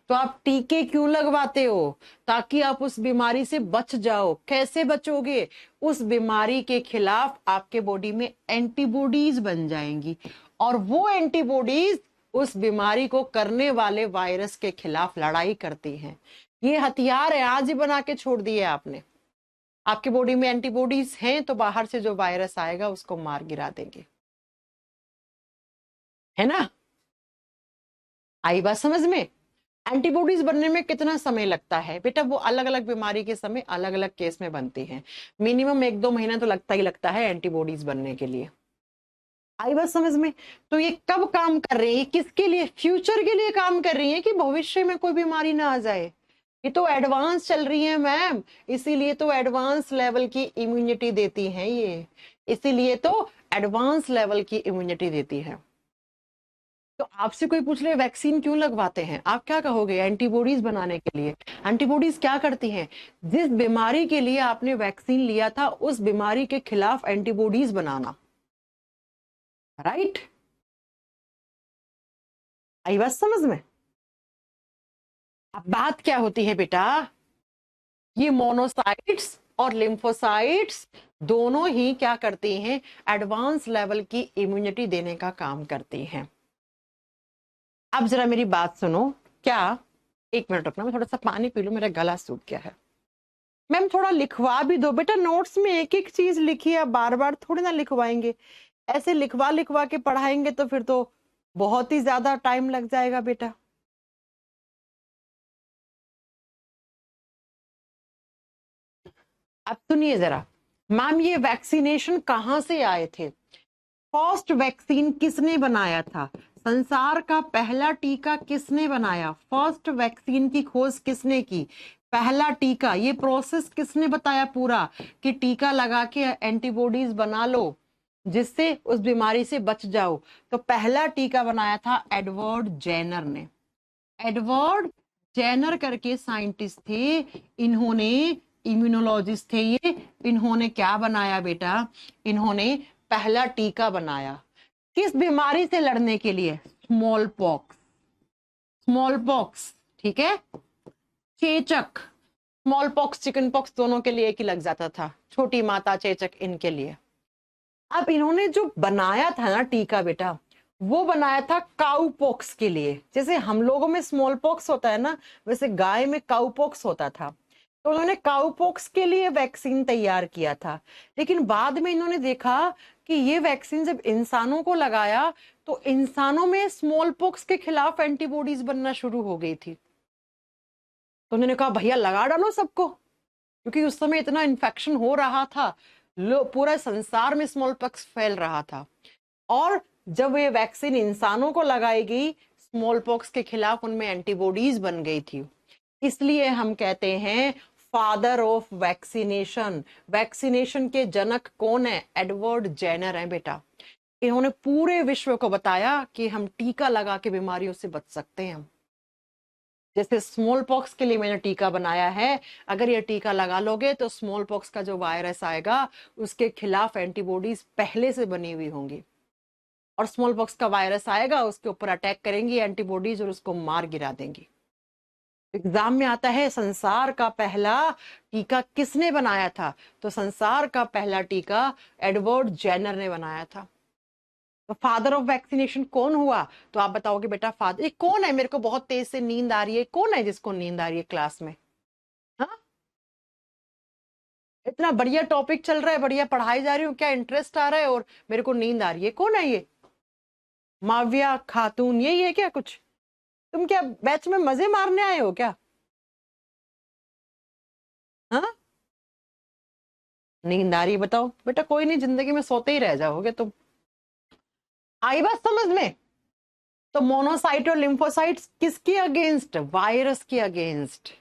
तो आप टीके क्यों लगवाते हो, ताकि आप उस बीमारी से बच जाओ। कैसे बचोगे, उस बीमारी के खिलाफ आपके बॉडी में एंटीबॉडीज बन जाएंगी, और वो एंटीबॉडीज उस बीमारी को करने वाले वायरस के खिलाफ लड़ाई करती हैं। ये हथियार है, आज ही बना के छोड़ दिए आपने। आपके बॉडी में एंटीबॉडीज हैं तो बाहर से जो वायरस आएगा उसको मार गिरा देंगे, है ना। आई बात समझ में। एंटीबॉडीज बनने में कितना समय लगता है बेटा, वो अलग अलग बीमारी के समय अलग अलग केस में बनती हैं, मिनिमम 1-2 महीना तो लगता ही लगता है एंटीबॉडीज बनने के लिए। आई बात समझ में। तो ये कब काम कर रही है, किसके लिए, फ्यूचर के लिए काम कर रही है कि भविष्य में कोई बीमारी ना आ जाए। ये तो एडवांस चल रही है मैम, इसीलिए तो एडवांस लेवल की इम्यूनिटी देती हैं ये, इसीलिए तो एडवांस लेवल की इम्यूनिटी देती है। तो आपसे कोई पूछ ले वैक्सीन क्यों लगवाते हैं, आप क्या कहोगे, एंटीबॉडीज बनाने के लिए। एंटीबॉडीज क्या करती हैं, जिस बीमारी के लिए आपने वैक्सीन लिया था उस बीमारी के खिलाफ एंटीबॉडीज बनाना, राइट। आई बात समझ में। अब बात क्या होती है बेटा, ये मोनोसाइट्स और लिम्फोसाइट्स दोनों ही क्या करती हैं, एडवांस लेवल की इम्यूनिटी देने का काम करती हैं। अब जरा मेरी बात सुनो, क्या, एक मिनट रुकना, मैं थोड़ा सा पानी पी लूं, मेरा गला सूख गया है। मैम थोड़ा लिखवा भी दो बेटा, नोट्स में एक एक चीज लिखिए, आप बार बार थोड़ी ना लिखवाएंगे, ऐसे लिखवा लिखवा के पढ़ाएंगे तो फिर तो बहुत ही ज्यादा टाइम लग जाएगा बेटा। अब सुनिए जरा, मैम ये वैक्सीनेशन कहाँ से आए थे, फर्स्ट वैक्सीन किसने बनाया था, संसार का पहला टीका किसने बनाया, फर्स्ट वैक्सीन की खोज किसने की, पहला टीका, ये प्रोसेस किसने बताया पूरा कि टीका लगा के एंटीबॉडीज बना लो, जिससे उस बीमारी से बच जाओ। तो पहला टीका बनाया था एडवर्ड जेनर ने। एडवर्ड जेनर करके साइंटिस्ट थे, इन्होंने इम्यूनोलॉजिस्ट थे ये। इन्होंने क्या बनाया बेटा, इन्होंने पहला टीका बनाया किस बीमारी से लड़ने के लिए, स्मॉल पॉक्स। स्मॉल पॉक्स, ठीक है, चेचक। स्मॉल पॉक्स चिकन पॉक्स दोनों के लिए एक ही लग जाता था, छोटी माता चेचक इनके लिए। अब इन्होंने जो बनाया था ना टीका बेटा, वो बनाया था काउ पॉक्स के लिए। जैसे हम लोगों में स्मॉल पॉक्स होता है ना, वैसे गाय में काउ पॉक्स होता था। तो उन्होंने काउ पॉक्स के लिए वैक्सीन तैयार किया था। लेकिन बाद में इन्होंने देखा कि ये वैक्सीन जब इंसानों को लगाया तो इंसानों में स्मॉल पॉक्स के खिलाफ एंटीबॉडीज बनना शुरू हो गई थी। तो उन्होंने कहा भैया लगा डालो सबको, क्योंकि उस समय इतना इन्फेक्शन हो रहा था, पूरा संसार में स्मॉल पॉक्स फैल रहा था। और जब ये वैक्सीन इंसानों को लगाई गई, स्मॉल पॉक्स के खिलाफ उनमें एंटीबॉडीज बन गई थी। इसलिए हम कहते हैं फादर ऑफ वैक्सीनेशन। वैक्सीनेशन के जनक कौन है, एडवर्ड जेनर है बेटा। इन्होंने पूरे विश्व को बताया कि हम टीका लगा के बीमारियों से बच सकते हैं। जैसे स्मॉल पॉक्स के लिए मैंने टीका बनाया है, अगर ये टीका लगा लोगे तो स्मॉल पॉक्स का जो वायरस आएगा उसके खिलाफ एंटीबॉडीज पहले से बनी हुई होंगी, और स्मॉल पॉक्स का वायरस आएगा उसके ऊपर अटैक करेंगी एंटीबॉडीज और उसको मार गिरा देंगी। एग्जाम में आता है संसार का पहला टीका किसने बनाया था, तो संसार का पहला टीका एडवर्ड जेनर ने बनाया था। तो फादर ऑफ वैक्सीनेशन कौन हुआ, तो आप बताओगे बेटा फादर, ये कौन है, मेरे को बहुत तेज से नींद आ रही है, कौन है जिसको नींद आ रही है क्लास में? हाँ, इतना बढ़िया टॉपिक चल रहा है, बढ़िया पढ़ाई जा रही हूँ, क्या इंटरेस्ट आ रहा है और मेरे को नींद आ रही है, कौन है ये? माविया खातून, यही है क्या कुछ? तुम क्या बैच में मजे मारने आए हो क्या? हाँ, नींद आ रही है, बताओ बेटा। कोई नहीं, जिंदगी में सोते ही रह जाओगे तुम। आई बात समझ में? तो मोनोसाइट और लिम्फोसाइट्स किसके अगेंस्ट, वायरस के अगेंस्ट।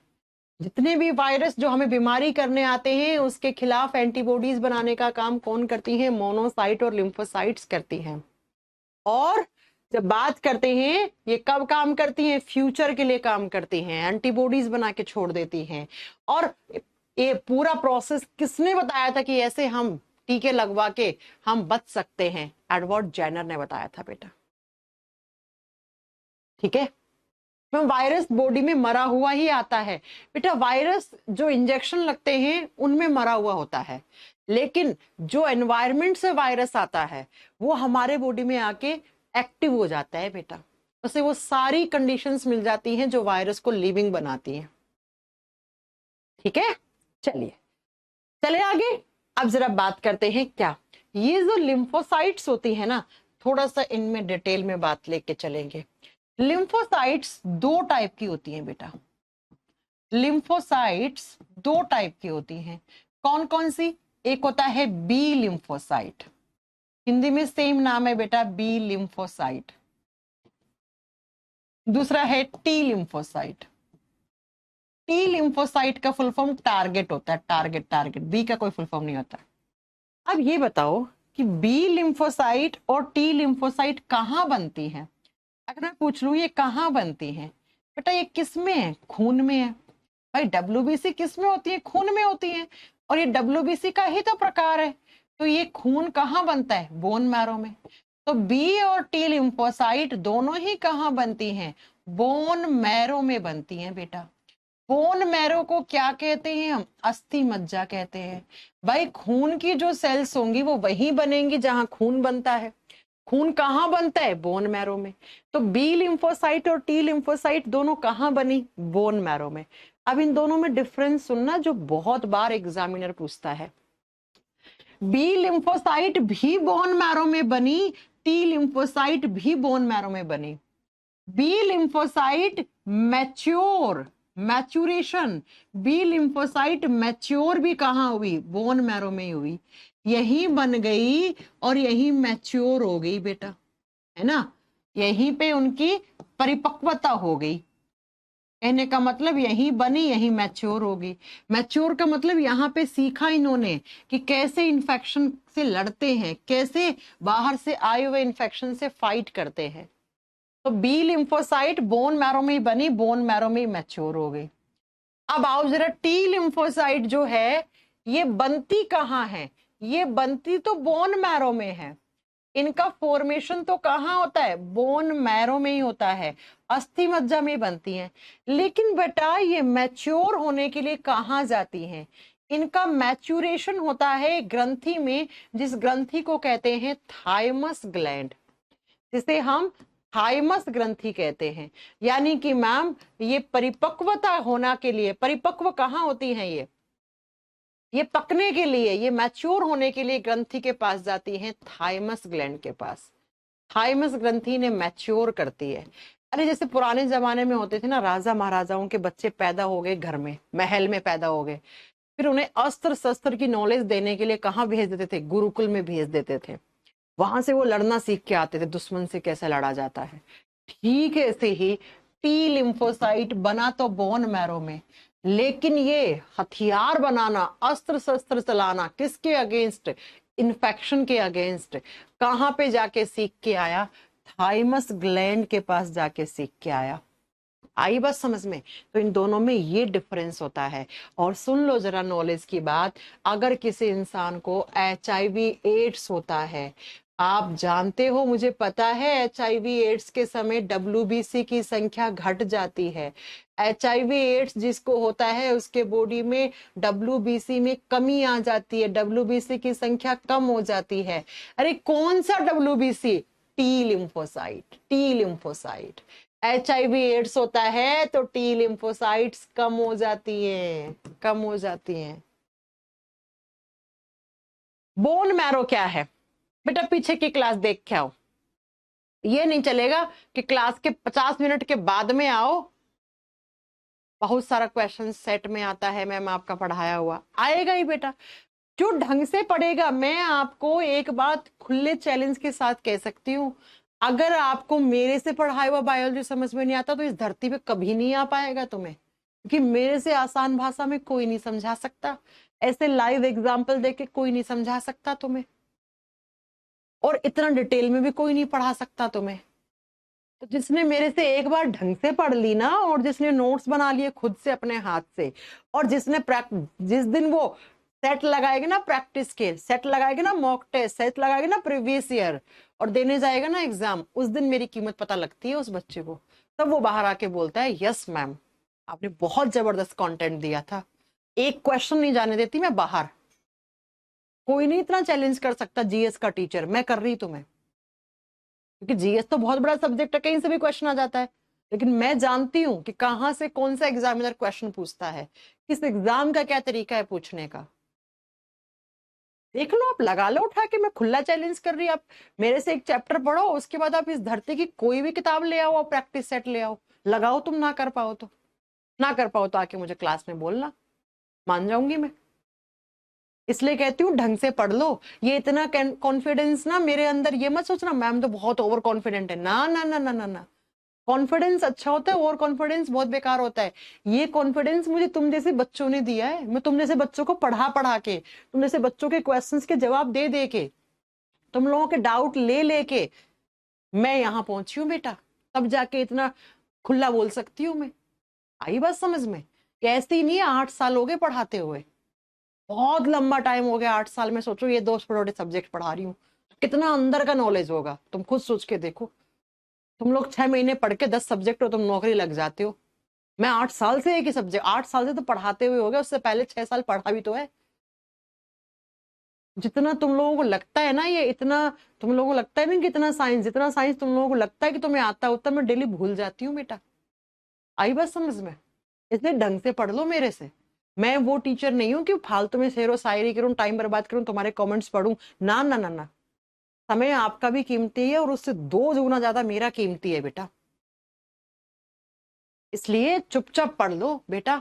जितने भी वायरस जो हमें बीमारी करने आते हैं उसके खिलाफ एंटीबॉडीज बनाने का काम कौन करती है, मोनोसाइट और लिम्फोसाइट्स करती हैं। और जब बात करते हैं ये कब काम करती हैं, फ्यूचर के लिए काम करती हैं, एंटीबॉडीज बना के छोड़ देती हैं। और ये पूरा प्रोसेस किसने बताया था कि ऐसे हम टीके लगवा के हम बच सकते हैं, एडवर्ड जेनर ने बताया था बेटा। ठीक है, वायरस बॉडी में मरा हुआ ही आता है बेटा। वायरस जो इंजेक्शन लगते हैं उनमें मरा हुआ होता है, लेकिन जो एनवायरनमेंट से वायरस आता है वो हमारे बॉडी में आके एक्टिव हो जाता है बेटा। उसे वो सारी कंडीशंस मिल जाती हैं जो वायरस को लिविंग बनाती हैं। ठीक है, चलिए चले आगे। अब जरा बात करते हैं क्या, ये जो लिम्फोसाइट्स होती है ना, थोड़ा सा इनमें डिटेल में बात लेके चलेंगे। लिम्फोसाइट्स दो टाइप की होती हैं बेटा। लिम्फोसाइट्स दो टाइप की होती हैं, कौन कौन सी? एक होता है बी लिम्फोसाइट, हिंदी में सेम नाम है बेटा, बी लिम्फोसाइट। दूसरा है टी लिम्फोसाइट। टी लिम्फोसाइट का फुल फॉर्म टारगेट होता है, टारगेट, टारगेट। बी का कोई फुल फॉर्म नहीं होता। अब ये बताओ कि बी लिम्फोसाइट और टी लिम्फोसाइट कहाँ बनती हैं? अगर मैं पूछ लूं ये कहाँ बनती हैं बेटा, ये किस में है, खून में है। भाई डब्ल्यूबीसी किस में होती है, खून में होती है, और ये डब्ल्यूबीसी का ही तो प्रकार है। तो ये खून कहाँ बनता है, बोन मैरो में। तो बी और टी लिम्फोसाइट दोनों ही कहाँ बनती हैं, बोन मैरो में बनती हैं बेटा। बोन मैरो को क्या कहते हैं हम, अस्थि मज्जा कहते हैं। भाई खून की जो सेल्स होंगी वो वही बनेंगी जहां खून बनता है। खून कहाँ बनता है, बोन मैरो में। तो बी लिम्फोसाइट और टी लिम्फोसाइट दोनों कहाँ बनी, बोन मैरो में। अब इन दोनों में डिफरेंस सुनना, जो बहुत बार एग्जामिनर पूछता है। बी लिम्फोसाइट भी बोन मैरो में बनी, टी लिम्फोसाइट भी बोन मैरो में बनी। B lymphocyte mature, maturation, B lymphocyte mature भी कहाँ हुई, बोन मैरो में ही हुई। यही बन गई और यही मैच्योर हो गई बेटा, है ना, यहीं पे उनकी परिपक्वता हो गई। कहने का मतलब यहीं बनी यहीं मैच्योर होगी। मैच्योर का मतलब यहाँ पे सीखा इन्होंने कि कैसे इन्फेक्शन से लड़ते हैं, कैसे बाहर से आए हुए इन्फेक्शन से फाइट करते हैं। तो बी लिम्फोसाइट बोन मैरो में ही बनी, बोन मैरो में ही मैच्योर हो गई। अब आओ जरा टी लिम्फोसाइट जो है ये बनती कहाँ है? ये बनती तो बोन मैरो में है। इनका फॉर्मेशन तो कहाँ होता है? बोन मैरो में ही होता है, अस्थि मज्जा में बनती हैं। लेकिन बेटा ये मैच्योर होने के लिए कहाँ जाती हैं? इनका मैच्यूरेशन होता है ग्रंथि में, जिस ग्रंथि को कहते हैं थाइमस ग्लैंड, जिसे हम थाइमस ग्रंथि कहते हैं। यानी कि मैम ये परिपक्वता होना के लिए, परिपक्व कहाँ होती है ये पकने के लिए, ये मैच्योर होने के लिए ग्रंथि के पास जाती हैं, थाइमस ग्लैंड के पास। थाइमस ग्रंथि ने मैच्योर करती है। अरे जैसे पुराने जमाने में होते थे ना, राजा महाराजाओं के बच्चे पैदा हो गए घर में, महल में पैदा हो गए, फिर उन्हें अस्त्र शस्त्र की नॉलेज देने के लिए कहाँ भेज देते थे? गुरुकुल में भेज देते थे। वहां से वो लड़ना सीख के आते थे, दुश्मन से कैसे लड़ा जाता है। ठीक ऐसे ही टी लिम्फोसाइट बना तो बोन मैरो में, लेकिन ये हथियार बनाना, अस्त्र शस्त्र चलाना किसके अगेंस्ट? इन्फेक्शन के अगेंस्ट। कहां पे जाके सीख के आया? थाइमस ग्लैंड के पास जाके सीख के आया। आई बात समझ में? तो इन दोनों में ये डिफरेंस होता है। और सुन लो जरा नॉलेज की बात, अगर किसी इंसान को HIV एड्स होता है, आप जानते हो, मुझे पता है HIV एड्स के समय WBC की संख्या घट जाती है। HIV एड्स जिसको होता है उसके बॉडी में WBC में कमी आ जाती है, WBC की संख्या कम हो जाती है। अरे कौन सा WBC? T lymphocyte, T lymphocyte. HIV AIDS होता है तो टी लिम्फोसाइट्स कम हो जाती है, कम हो जाती हैं। बोन मैरो क्या है बेटा? पीछे की क्लास देख के आओ। ये नहीं चलेगा कि क्लास के 50 मिनट के बाद में आओ। बहुत सारा क्वेश्चन सेट में आता है, मैम आपका पढ़ाया हुआ आएगा ही बेटा। जो ढंग से पढ़ेगा, मैं आपको एक बात खुले चैलेंज के साथ कह सकती हूँ, अगर आपको मेरे से पढ़ाया हुआ बायोलॉजी समझ में नहीं आता तो इस धरती पे कभी नहीं आ पाएगा तुम्हें, क्योंकि मेरे से आसान भाषा में कोई नहीं समझा सकता, ऐसे लाइव एग्जाम्पल देके कोई नहीं समझा सकता तुम्हें, और इतना डिटेल में भी कोई नहीं पढ़ा सकता तुम्हें। तो जिसने मेरे से एक बार ढंग से पढ़ ली ना, और जिसने नोट्स बना लिए खुद से अपने हाथ से, और जिसने जिस दिन वो सेट लगाएगा ना, प्रैक्टिस के सेट लगाएगा ना, मॉक टेस्ट सेट लगाएगा ना प्रीवियस ईयर, और देने जाएगा ना एग्जाम, उस दिन मेरी कीमत पता लगती है उस बच्चे को। तब वो बाहर आके बोलता है यस मैम आपने बहुत जबरदस्त कंटेंट दिया था, एक क्वेश्चन नहीं जाने देती मैं बाहर। कोई नहीं इतना चैलेंज कर सकता GS का टीचर, मैं कर रही तुम्हें, क्योंकि GS तो बहुत बड़ा सब्जेक्ट है, कहीं से भी क्वेश्चन आ जाता है। लेकिन मैं जानती हूं कि कहां से कौन सा एग्जामिनर क्वेश्चन पूछता है, किस एग्जाम का क्या तरीका है पूछने का। देख लो, आप लगा लो उठा के, मैं खुला चैलेंज कर रही, आप मेरे से एक चैप्टर पढ़ो, उसके बाद आप इस धरती की कोई भी किताब ले आओ, प्रैक्टिस सेट ले आओ, लगाओ। तुम ना कर पाओ तो, ना कर पाओ तो आके मुझे क्लास में बोलना, मान जाऊंगी मैं। इसलिए कहती हूँ ढंग से पढ़ लो। ये इतना कॉन्फिडेंस ना मेरे अंदर, ये मत सोचना मैम तो बहुत ओवर कॉन्फिडेंट है, ना ना ना ना ना ना। कॉन्फिडेंस अच्छा होता है, ओवर कॉन्फिडेंस बहुत बेकार होता है। ये कॉन्फिडेंस मुझे तुम जैसे बच्चों ने दिया है, मैं तुम जैसे बच्चों को पढ़ा पढ़ा के, तुम जैसे बच्चों के क्वेश्चंस के जवाब दे दे के, तुम लोगों के डाउट ले लेके मैं यहाँ पहुंची हूँ बेटा, तब जाके इतना खुला बोल सकती हूँ मैं। आई बात समझ में? कैसी नहीं है, 8 साल हो गए पढ़ाते हुए, बहुत लंबा टाइम हो गया। 8 साल में सोचो ये 2 बड़े सब्जेक्ट पढ़ा रही हूँ, कितना अंदर का नॉलेज होगा तुम खुद सोच के देखो। तुम लोग 6 महीने पढ़ के 10 सब्जेक्ट हो, तुम नौकरी लग जाते हो। मैं 8 साल से एक ही सब्जेक्ट, 8 साल से तो पढ़ाते हुए हो गया, उससे पहले 6 साल पढ़ा भी तो है। जितना तुम लोगों को लगता है ना, ये इतना तुम लोगों को लगता है ना कि इतना साइंस, जितना साइंस तुम लोगों को लगता है कि तुम्हें आता है, उतना मैं डेली भूल जाती हूँ बेटा। आई बात समझ में? इसलिए ढंग से पढ़ लो मेरे से। मैं वो टीचर नहीं हूँ कि फालतू में शेरो शायरी करूँ, टाइम बर्बाद करूँ, तुम्हारे कमेंट्स पढ़ूं, ना ना ना ना। समय आपका भी कीमती है और उससे 2 गुना ज्यादा मेरा कीमती है बेटा। इसलिए चुपचाप पढ़ लो बेटा,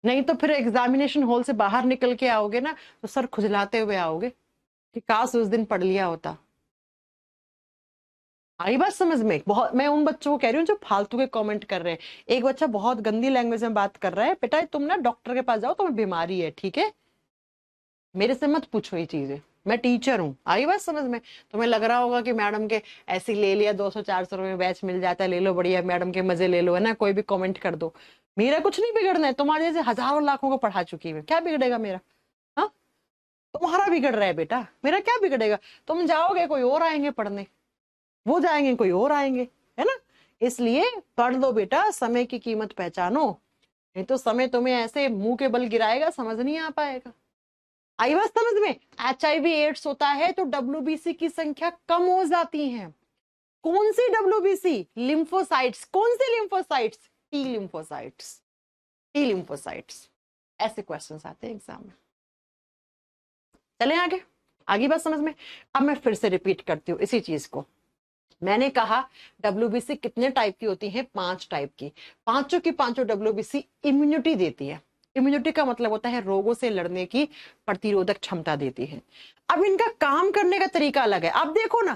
नहीं तो फिर एग्जामिनेशन हॉल से बाहर निकल के आओगे ना तो सर खुजलाते हुए आओगे कि काश उस दिन पढ़ लिया होता। आई बात समझ में? बहुत, मैं उन बच्चों को कह रही हूँ जो फालतू के कमेंट कर रहे हैं। एक बच्चा बहुत गंदी लैंग्वेज में बात कर रहा है, बेटा तुम ना डॉक्टर के पास जाओ, तुम्हें बीमारी है, ठीक है? मेरे से मत पूछो ये चीजें, मैं टीचर हूँ। आई बात समझ में? तुम्हें लग रहा होगा कि मैडम के ऐसे ले लिया 200-400 रुपए में बैच मिल जाता है, ले लो बढ़िया, मैडम के मजे ले लो, है ना, कोई भी कमेंट कर दो। मेरा कुछ नहीं बिगड़ना है, तुम्हारे जैसे हजारों लाखों को पढ़ा चुकी है, क्या बिगड़ेगा मेरा? हाँ, तुम्हारा बिगड़ रहा है बेटा, मेरा क्या बिगड़ेगा? तुम जाओगे, कोई और आएंगे पढ़ने, वो जाएंगे, कोई और आएंगे, है ना? इसलिए पढ़ लो बेटा, समय की कीमत पहचानो, नहीं तो समय तुम्हें ऐसे मुंह के बल गिराएगा, समझ नहीं आ पाएगा। आई बात समझ में? HIV एड्स होता है तो WBC की संख्या कम हो जाती है। कौन सी WBC? लिम्फोसाइट्स। कौन सी lymphocytes? T lymphocytes. T lymphocytes. ऐसे क्वेश्चंस आते हैं एग्जाम में। चले आगे, आगे बात समझ में? अब मैं फिर से रिपीट करती हूँ इसी चीज को। मैंने कहा WBC कितने टाइप की होती है? 5 टाइप की। पांचों की पांचों WBC इम्यूनिटी देती है। इम्यूनिटी का मतलब होता है रोगों से लड़ने की प्रतिरोधक क्षमता देती है। अब इनका काम करने का तरीका अलग है। अब देखो ना,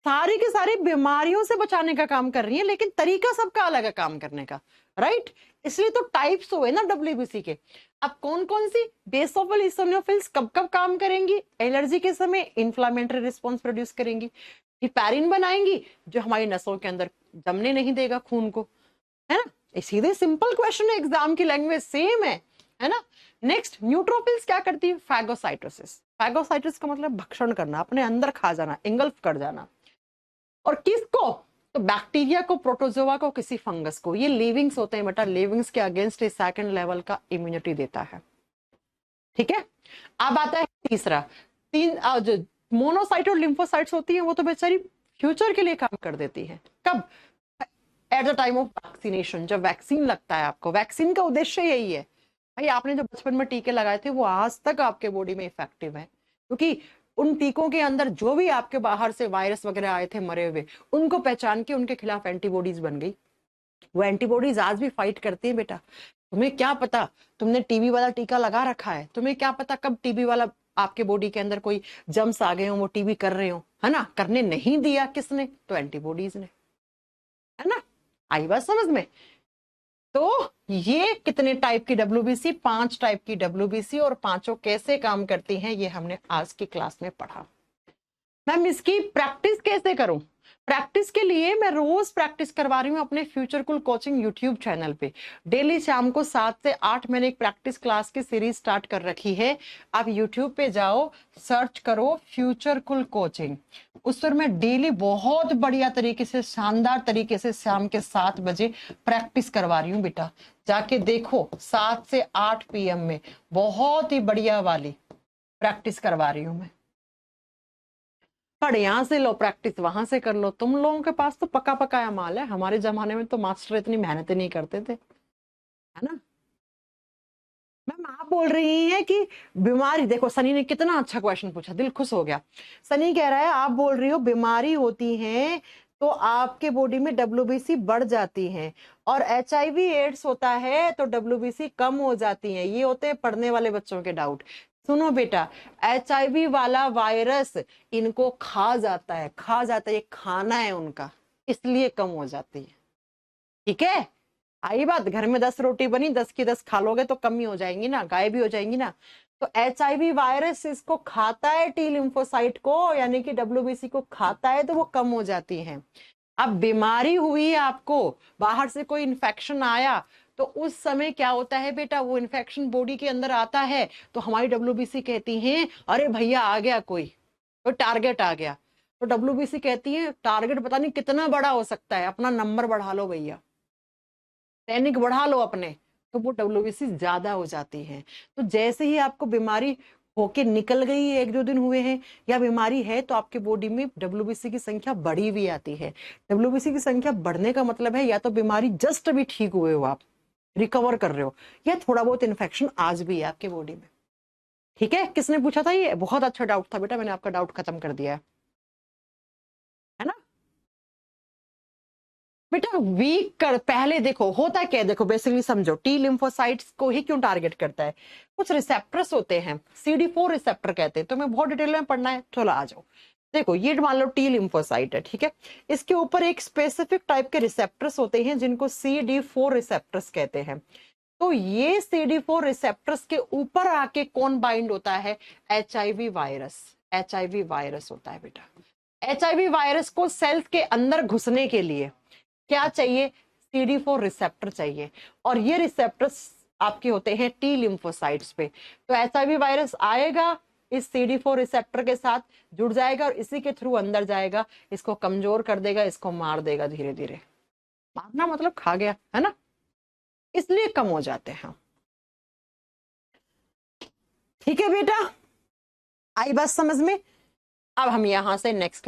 सारी की सारी बीमारियों से बचाने का काम कर रही है, लेकिन तरीका सबका अलग है काम करने का, राइट? इसलिए तो टाइप्स हुए ना WBC के। अब कौन कौन सी? बेसोफिल इसिनोफिल्स कब कब काम करेंगी? एलर्जी के समय इंफ्लामेटरी रिस्पॉन्स प्रोड्यूस करेंगी। हिपैरिन बनाएंगी जो हमारी नसों के अंदर जमने नहीं देगा खून को, है ना? सीधे सिंपल क्वेश्चन है, एग्जाम की लैंग्वेज सेम है ना? नेक्स्ट, न्यूट्रोफिल्स क्या करती है? फैगोसाइटोसिस। फैगोसाइटोसिस का मतलब भक्षण करना, अपने अंदर खा जाना, इंगल्फ कर जाना। और किसको? तो बैक्टीरिया को, प्रोटोजोआ को, किसी फंगस को। ये लिविंग्स होते हैं बेटा, लिविंग्स के अगेंस्ट सेकंड लेवल का इम्यूनिटी देता है, ठीक है? अब आता है तीसरा। जो मोनोसाइट और लिम्फोसाइट्स होती हैं वो तो बेचारी फ्यूचर के लिए काम कर देती है। कब? At the time of vaccination, जब वैक्सीन लगता है आपको। वैक्सीन का उद्देश्य यही है भाई, आपने जो बचपन में टीके लगाए थे वो आज तक आपके बॉडी में इफेक्टिव है, क्योंकि उन टीकों के अंदर जो भी आपके बाहर से वायरस वगैरह आए थे मरे हुए, उनको पहचान के उनके खिलाफ एंटीबॉडीज बन गई। वो एंटीबॉडीज आज भी फाइट करती है बेटा। तुम्हें क्या पता, तुमने टीबी वाला टीका लगा रखा है, तुम्हें क्या पता कब टीबी वाला आपके बॉडी के अंदर कोई जम्स आ गए हो, वो टीबी कर रहे हो, है ना? करने नहीं दिया किसने? तो एंटीबॉडीज ने, है ना? आई बात समझ में? तो ये कितने टाइप की WBC? 5 टाइप की WBC, और पांचों कैसे काम करती हैं ये हमने आज की क्लास में पढ़ा। मैम इसकी प्रैक्टिस कैसे करूं? प्रैक्टिस के लिए मैं रोज प्रैक्टिस करवा रही हूँ अपने फ्यूचर कुल कोचिंग यूट्यूब चैनल पे। डेली शाम को 7 से 8 मैंने एक प्रैक्टिस क्लास की सीरीज स्टार्ट कर रखी है। आप यूट्यूब पे जाओ, सर्च करो फ्यूचर कुल कोचिंग। उस पर मैं डेली बहुत बढ़िया तरीके से, शानदार तरीके से शाम के 7 बजे प्रैक्टिस करवा रही हूँ बेटा। जाके देखो, 7 से 8 PM में बहुत ही बढ़िया वाली प्रैक्टिस करवा रही हूँ मैं। पढ़ यहाँ से लो, प्रैक्टिस वहां से कर लो। तुम लोगों के पास तो पका पकाया माल है, हमारे जमाने में तो मास्टर इतनी मेहनत नहीं करते थे, है ना? मैम आप बोल रही हैं कि बीमारी, देखो सनी ने कितना अच्छा क्वेश्चन पूछा, दिल खुश हो गया। सनी कह रहा है आप बोल रही हो बीमारी होती है तो आपके बॉडी में WBC बढ़ जाती है, और HIV एड्स होता है तो WBC कम हो जाती है। ये होते हैं पढ़ने वाले बच्चों के डाउट। सुनो बेटा, HIV वाला वायरस इनको खा जाता है, ये खाना है उनका, इसलिए कम हो जाती है, ठीक है? आई बात? घर में 10 रोटी बनी, 10 की 10 खा लोगे तो कम ही हो जाएंगी ना, गायब भी हो जाएंगी ना। तो HIV वायरस इसको खाता है, टी लिम्फोसाइट को, यानी कि WBC को खाता है, तो वो कम हो जाती है। अब बीमारी हुई आपको, बाहर से कोई इन्फेक्शन आया, तो उस समय क्या होता है बेटा, वो इन्फेक्शन बॉडी के अंदर आता है तो हमारी WBC कहती है अरे भैया आ गया कोई टारगेट आ गया। तो WBC कहती है टारगेट पता नहीं कितना बड़ा हो सकता है, अपना नंबर बढ़ा लो भैया, सैनिक बढ़ा लो अपने, तो वो WBC ज्यादा हो जाती है। तो जैसे ही आपको बीमारी होके निकल गई, 1-2 दिन हुए हैं, या बीमारी है, तो आपके बॉडी में WBC की संख्या बढ़ी हुई आती है। WBC की संख्या बढ़ने का मतलब है या तो बीमारी जस्ट अभी ठीक हुए हो, आप रिकवर कर रहे हो, या थोड़ा बहुत इन्फेक्शन आज भी है आपके बॉडी में, ठीक है? किसने पूछा था ये? बहुत अच्छा डाउट था बेटा, मैंने आपका डाउट खत्म कर दिया है ना बेटा? वीक कर पहले देखो होता क्या है, देखो बेसिकली समझो, टी लिम्फोसाइट्स को ही क्यों टारगेट करता है? कुछ रिसेप्टर्स होते हैं, CD4 रिसेप्टर कहते हैं, तो मैं बहुत डिटेल में पढ़ना है, चलो आ जाओ। देखो ये मान लो टी लिम्फोसाइट है, ठीक है, इसके ऊपर एक स्पेसिफिक टाइप के रिसेप्टर्स होते हैं जिनको CD4 रिसेप्टर्स कहते हैं। तो ये CD4 रिसेप्टर्स के ऊपर आके कौन बाइंड होता है? HIV virus. HIV वायरस होता है बेटा। HIV वायरस को सेल्स के अंदर घुसने के लिए क्या चाहिए? CD4 रिसेप्टर चाहिए, और ये रिसेप्टर्स आपके होते हैं टी लिम्फोसाइट्स पे। तो HIV वायरस आएगा, इस CD4 रिसेप्टर के साथ जुड़ जाएगा और इसी के थ्रू अंदर जाएगा, इसको कमजोर कर देगा, इसको मार देगा धीरे धीरे। मारना मतलब खा गया, है ना, इसलिए कम हो जाते हैं। ठीक है बेटा, आई बात समझ में? अब हम यहां से नेक्स्ट क्लास